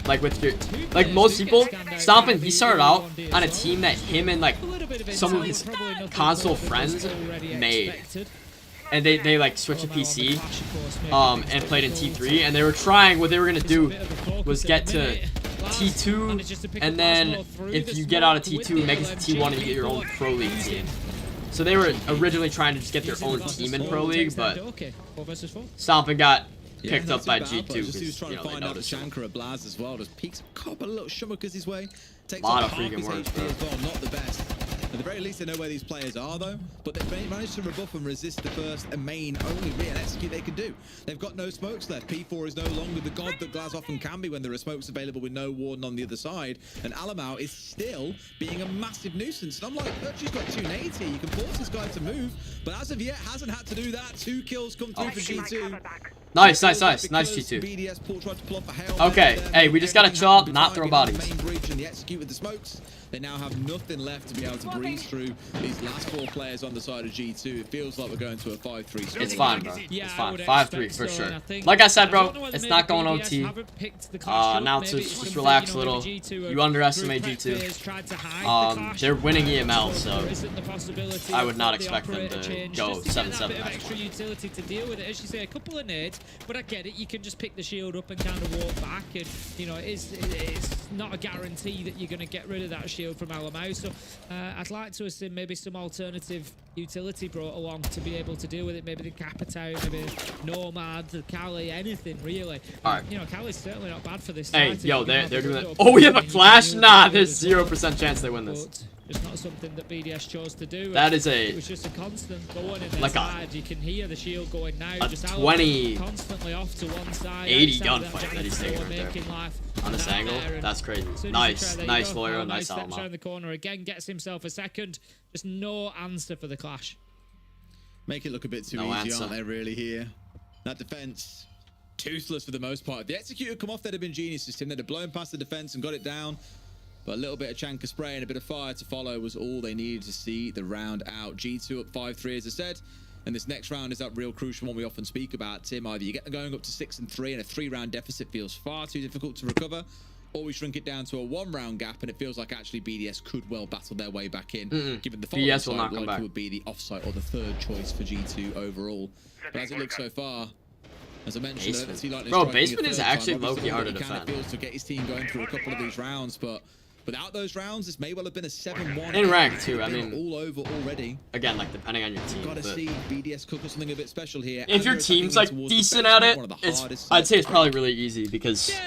Like with your, like most people, Stompin', he started out on a team that him and like some of his console friends made. And they like switched to PC and played in T3, and they were trying, what they were gonna do was get to T2, and then if you get out of T2, make it to T1 and you get your own Pro League team. So they were originally trying to just get their own team in Pro League, but Stompin' got picked up by G2 because, you know, they noticed him. as well, just peeks a couple of little shummers his way. A lot of freaking words, bro. Not the best. At the very least, they know where these players are, though, but they've managed to rebuff and resist the first and main only real execute they can do. They've got no smokes left. P4 is no longer the god that Glaz often can be when there are smokes available with no warden on the other side, and Alamau is still being a massive nuisance. And I'm like, Virtue's got 2 nades here. You can force this guy to move, but as of yet, hasn't had to do that. 2 kills come through for G2. Nice G2. Okay, hey, we just gotta chill out, not throw bodies. They now have nothing left to be able to breeze through these last 4 players on the side of G2. It feels like we're going to a 5-3. It's fine, bro. It's fine. 5-3 for sure. Like I said, bro, it's not going OT. Announcers, just relax a little. You underestimate G2. They're winning EML, so I would not expect them to go 7-7 extra utility to deal with it. As you say, a couple of nades, but I get it. You can just pick the shield up and kind of walk back, and you know it's not a guarantee that you're going to get rid of that shield from Alamau. So I'd like to assume maybe some alternative utility brought along to be able to deal with it. Maybe the Capitao, maybe Nomad, the Kali, anything really. Alright. You know, Kali's certainly not bad for this. Hey, yo, they're doing it. Oh, we have a flash? Nah, there's 0% chance they win this. It's not something that BDS chose to do. That is a... It was just a constant going in their like side. You can hear the shield going now. A just 20... constantly off to one side. 80 gunfight that he's taking right there. On this angle. That's crazy. Nice Loyro, nice Alma. Around the corner again, gets himself a second. Just no answer for the clash. Make it look a bit too easy, aren't they, really, here? That defense, toothless for the most part. If the executor come off, they'd have been geniuses. They'd have blown past the defense and got it down. But a little bit of Chanka spray and a bit of fire to follow was all they needed to see the round out. G2 up 5-3, as I said. And this next round is that real crucial one we often speak about, Tim. Either you get them going up to 6-3 and a 3-round deficit feels far too difficult to recover, or we shrink it down to a 1-round gap and it feels like actually BDS could well battle their way back in, given the BDS will not come back. Would be the offsite or the 3rd choice for G2 overall. But as it looks so far, as I mentioned, bro, basement is actually low-key hard to defend. Feels to get his team going through a couple of these rounds, but Without those rounds, this may well have been a 7-1. In rank too, I mean, all over already. Again, like depending on your team. Gotta see BDS cook up something a bit special here. If your team's like decent at it, I'd say it's probably really easy because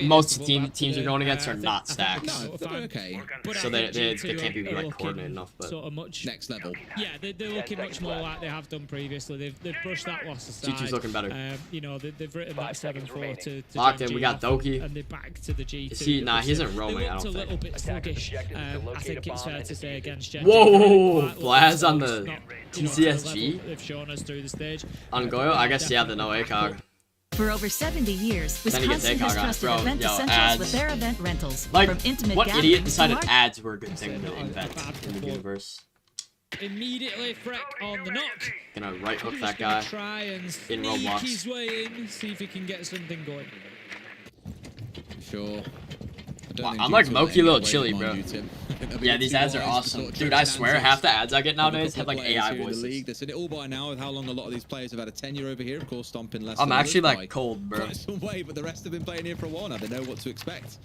most teams you're going against are not stacks. No, they're okay. So they can't be like coordinated enough. But sort of much next level. Yeah, they're looking much more like they have done previously. They've brushed that loss aside. G2's looking better. You know, they've written that 7-4 to locked in. We got Doki. And they're back to the G2. Is he? Nah, he isn't roaming. I don't think. A little bit sluggish. I think it's fair to say against Gen. Whoa! Blaz on the TCSG. They've shown us through the stage. On Goyo, I guess the no ACOG. For over 70 years, Wisconsin has trusted Event Essentials with their event rentals. Like, from intimate what idiot decided to ads were a good thing to invent in the universe? Immediately Freck on the knock. Gonna right hook that guy Try and in Roblox. His way in, see if he can get something going. Sure. I'm like low-key a little chilly, bro. Yeah, these ads are awesome. Dude, I swear, half the ads I get nowadays have like AI voices. They've seen it all by now with how long a lot of these players have had a tenure over here. Of course, stomping less. I'm actually like cold, bro. Quite some way, but the rest have been playing here for a while now. They know what to expect.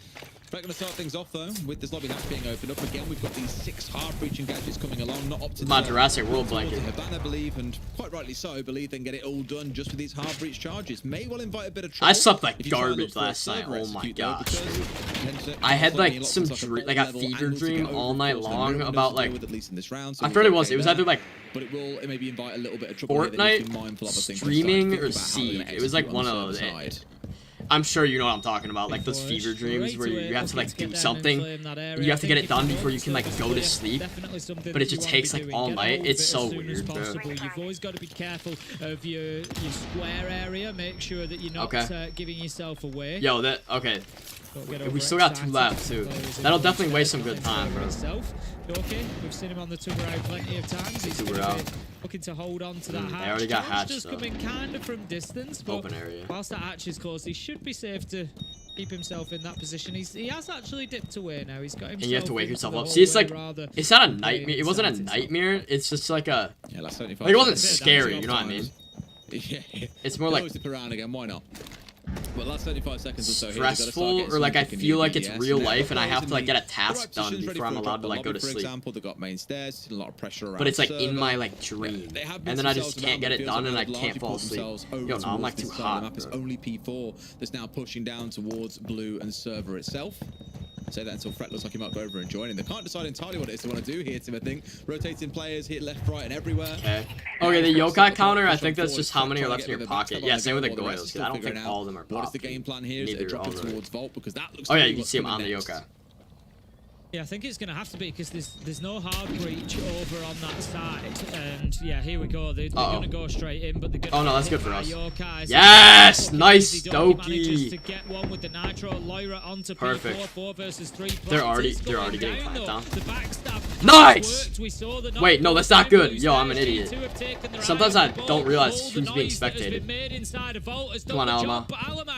We're going to start things off though with this lobby hatch being opened up again. We've got these 6 hard-breaching gadgets coming along, not up to my Jurassic World blanket. I believe, and quite rightly so, believe they can get it all done just with these hard-breach charges. May well invite a bit of trouble. I slept like garbage last night. Oh my gosh. I had like some like a fever dream all night long about like I forget what it was either like it may invite a little bit of trouble Fortnite streaming or Siege. It was like one of those. I'm sure you know what I'm talking about, like those fever dreams where you have to like do something, you have to get it done before you can like go to sleep, but it just takes like all night. It's so weird, bro. You've always got to be careful of your square area. Make sure that you're not giving yourself away. Yo, okay. We still got 2 left too. That'll definitely waste some good time, bro. Okay, we've seen him on the tour out plenty of times. He's looking to hold on to that hatch. They already got hatch, just coming kind of from distance, but open area. Whilst that hatch is closed, he should be safe to keep himself in that position. He has actually dipped away now. He's got himself. And you have to wake yourself up. See, it's like it's not a nightmare. It wasn't a nightmare. It's just like a like it wasn't scary. You know what I mean? Yeah. It's more like zip around again. Why not? Well, last 35 seconds or so stressful, or like I feel like it's real life and I have to like get a task done before I'm allowed to like go to sleep. For example, they've got main stairs, a lot of pressure around. But it's like in my like dream, and then I just can't get it done and I can't fall asleep. Yo, no, I'm like too hot. The map is only P4 that's now pushing down towards blue and server itself. Say that until Fret looks like he might go over and join in. They can't decide entirely what it is they want to do here, Tim, I think. Rotating players, hit left, right, and everywhere. Okay, the yokai counter, I think that's just how many are left in your pocket. Yeah, same with the Goyos, because I don't think all of them are popped. What is the game plan here? Is it dropping towards Vault? Because that looks oh yeah, you can see him on the yokai. Yeah, I think it's going to have to be because there's no hard breach over on that side. And yeah, here we go. They're going to go straight in, but they're going to no, that's good for us. Yes! Nice, Doki! To get one with the Nitro, Lyra onto perfect. P4, 4 versus 3. They're already getting clamped down. Nice! Wait, no, that's not good. Yo, I'm an idiot. Sometimes I don't realize who's being spectated. Come on, Alamo.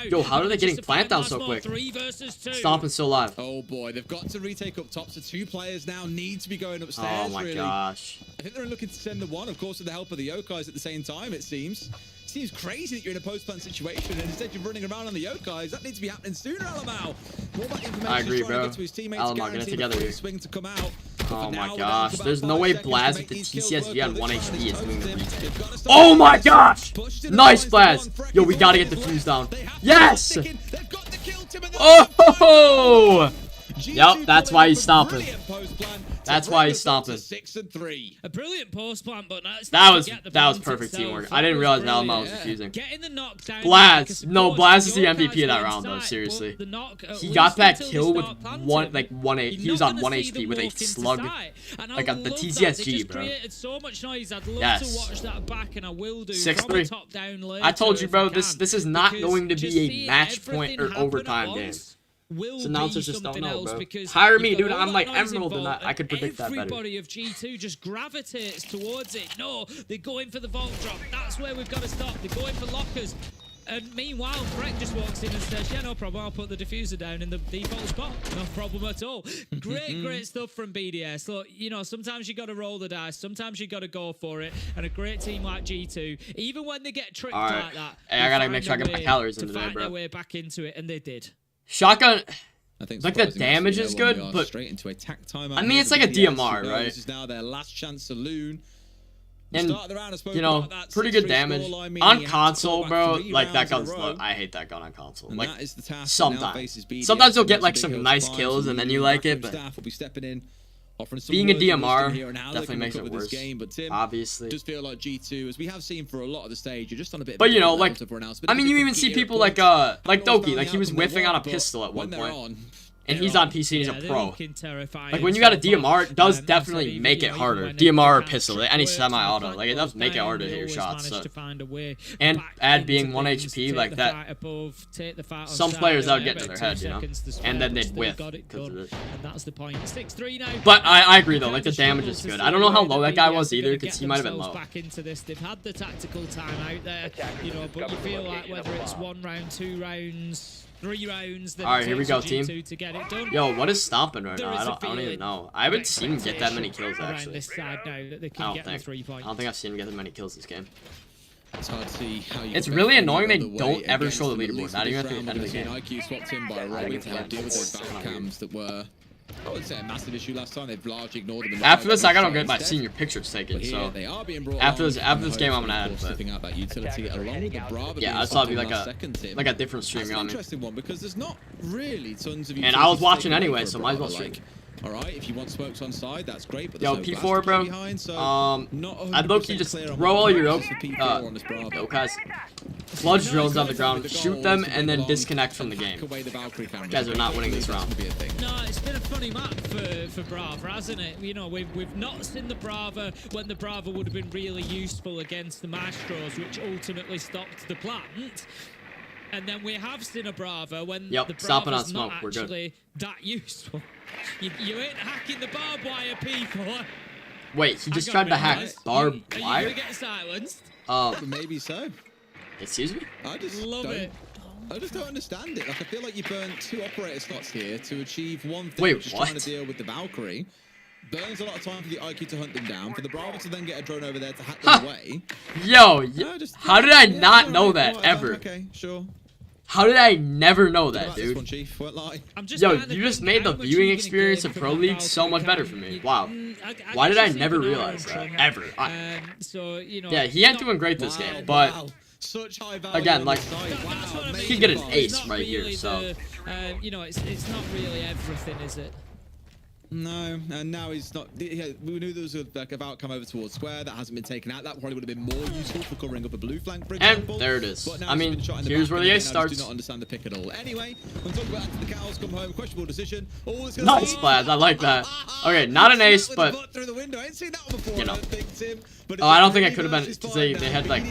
Yo, how are they getting clamped down so quick? Stomping's still alive. Oh boy, they've got to retake up top, so 2 players now need to be going upstairs. Oh my gosh. I think they're looking to send the one, of course, with the help of the Yokais at the same time, it seems. Seems crazy that you're in a post-plant situation and instead you're running around on the Yokais. That needs to be happening sooner, Alamau. More about information I agree, bro. Alamau, get it together here. Swing to come out. Oh my gosh. There's no way Blaz with the TCSG on 1 HP is doing the retake. Oh my gosh! Nice, Blaz! Yo, we gotta get the fuse down. Yes! Oh! Yep, that's why he's stomping. That's why he's stomping. A brilliant post plant, but that was perfect teamwork. I didn't realize Alamo was defusing. Blaz, no, Blaz is the MVP of that round though. Seriously, he got that kill with one he was on 1 HP with a slug, like the TCSG, bro. Yes. 6-3. I told you, bro. This is not going to be a match point or overtime game. So announcers just don't know, bro. Hire me, dude. I'm like Emerald, and I could predict that better. Everybody of G2 just gravitates towards it. No, they're going for the vault drop. That's where we've got to stop. They're going for lockers. And meanwhile, Breck just walks in and says, yeah, no problem. I'll put the diffuser down in the default spot. No problem at all. Great stuff from BDS. Look, you know, sometimes you got to roll the dice. Sometimes you got to go for it. And a great team like G2, even when they get tricked like that, hey, I got to make sure I get my calories in today, bro. Find their way back into it, and they did. Shotgun. I think like the damage is good, but straight into attack time. I mean, it's like a DMR, right? This is now their last chance saloon. And you know, pretty good damage on console, bro. Like that gun's I hate that gun on console. Like sometimes you'll get like some nice kills and then you like it, but being a DMR definitely makes it worse. Obviously, just feel like G2, as we have seen for a lot of the stage, you're just on a bit. But you know, like I mean, you even see people like Doki, like he was whiffing on a pistol at one point. And he's on PC, he's a pro. Like, when you got a DMR, it does definitely make it harder. DMR or pistol, any semi-auto. Like, it does make it harder to hit your shots. So. And add being 1 HP, like that. Some players, that would get to their head, you know? And then they'd whiff because of it. But I agree, though. Like, the damage is good. I don't know how low that guy was either, because he might have been low. They've had the tactical time out there, you know, but you feel like whether it's 1 round, 2 rounds, 3 rounds. Alright, here we go, team. Yo, what is stomping right now? I don't even know. I haven't seen him get that many kills, actually. I don't think I've seen him get that many kills this game. It's hard to see how you really annoying they don't ever show the leaderboard, not even at the end of the game. IQ swapped in by Roy to help deal with those back cams that were, I would say, a massive issue last time. They've largely ignored them. After this, I gotta get my senior pictures taken. So after this game, I'm gonna add it. Yeah, I thought it'd be like a different stream on me. And I was watching anyway, so might as well stream. All right, if you want smokes on side, that's great. But yo, P4, bro. I'd low-key just throw all your guys. Sludge drones on the ground, shoot them, and then disconnect from the game. You guys are not winning this round. No, it's been a funny map for Brava, hasn't it? You know, we've not seen the Brava when the Brava would have been really useful against the Maestros, which ultimately stopped the plant. And then we have seen a Brava when the Brava's not actually that useful. You ain't hacking the barbed wire, people. Wait, he just tried to hack barbed wire? Are you gonna get silenced? Maybe so. Excuse me? I just don't understand it. Like, I feel like you burned 2 operator slots here to achieve one thing, which is trying to deal with the Valkyrie. Burns a lot of time for the IQ to hunt them down, for the Bravo to then get a drone over there to hack them away. Yo, how did I not know that ever? Okay, sure. How did I never know that, dude? Yo, you just made the viewing experience of Pro League so much better for me. Wow. Why did I never realize that? Ever. Yeah, he ain't doing great this game, but again, like, he could get an ace right here, so. You know, it's not really everything, is it? No, and now he's not. Yeah, we knew there was like a outcome over towards square that hasn't been taken out. That probably would have been more useful for covering up a blue flank, for example. And there it is. I mean, here's where the ace starts. Do not understand the pick at all. Anyway, when talking about the cows come home, questionable decision. Nice splash, I like that. Okay, not an ace, but you know. Oh, I don't think it could have been because they had like.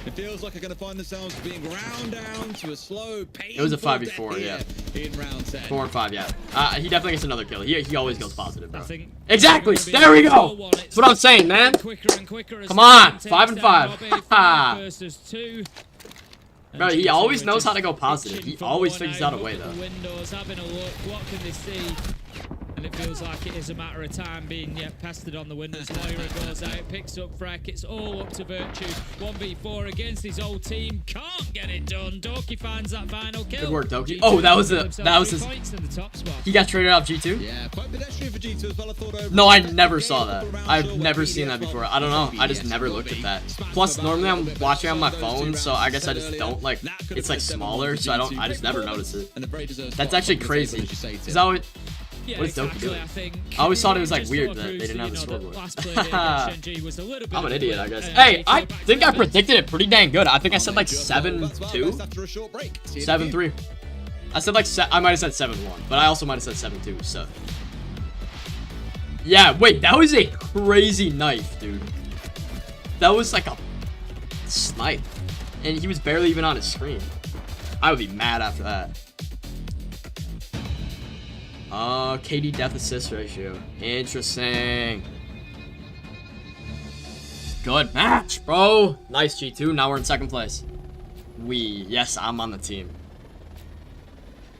It feels like they're going to find themselves being ground down to a slow pace. It was a 5v4, yeah. In round 10. 4 and 5, yeah. He definitely gets another kill. He always goes positive, bro. Exactly. There we go. That's what I'm saying, man. Come on. 5 and 5. Bro, he always knows how to go positive. He always figures out a way, though. What can they see? And it feels like it is a matter of time being pestered on the windows. Moira goes out, picks up Freck. It's all up to Virtue. 1v4 against his old team. Can't get it done. Doki finds that final kill. Good work, Doki. Oh, that was his. He got traded off G2? Yeah, quite pedestrian for G2 as well. I thought no, I never saw that. I've never seen that before. I don't know. I just never looked at that. Plus, normally I'm watching on my phone, so I guess I just don't like. It's like smaller, so I just never notice it. That's actually crazy. Is that what? What is Doki doing? I always thought it was like weird that they didn't have a scoreboard. I'm an idiot, I guess. Hey, I think I predicted it pretty dang good. I think I said like 7-2? 7-3. I said like, I might have said 7-1, but I also might have said 7-2, so. Yeah, wait, that was a crazy knife, dude. That was like a snipe. And he was barely even on his screen. I would be mad after that. KD death assist ratio. Interesting. Good match, bro. Nice G2. Now we're in 2nd place. Yes, I'm on the team.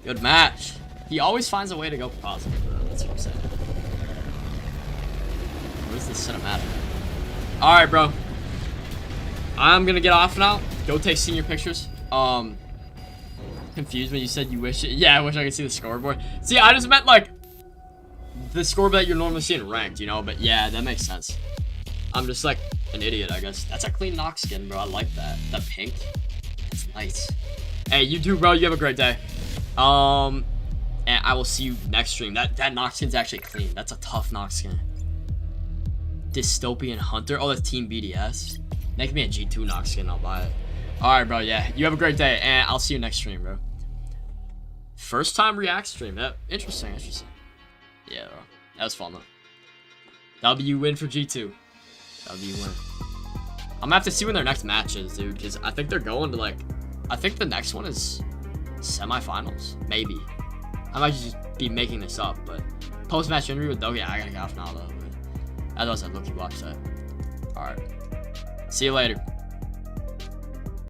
Good match. He always finds a way to go positive, bro. That's what I'm saying. What is this cinematic? Alright, bro. I'm gonna get off now. Go take senior pictures. confused when you said you wish it. Yeah, I wish I could see the scoreboard. See, I just meant like the scoreboard that you're normally seeing ranked, you know? But yeah, that makes sense. I'm just like an idiot, I guess. That's a clean knock skin, bro. I like that. The pink. It's nice. Hey, you too, bro. You have a great day. And I will see you next stream. That knock skin's actually clean. That's a tough knock skin. Dystopian Hunter. Oh, that's Team BDS. Make me a G2 knock skin. I'll buy it. Alright, bro. Yeah. You have a great day. And I'll see you next stream, bro. First time react stream. Yeah. Interesting. Interesting. Yeah, bro. That was fun, though. W win for G2. W win. I'm gonna have to see when their next match is, dude. Because I think they're going to, like... I think the next one is semifinals. Maybe. I might just be making this up, but... Post-match interview with Doge. Yeah, I gotta get off now, though. But as I said, look, you watch that. Alright. See you later.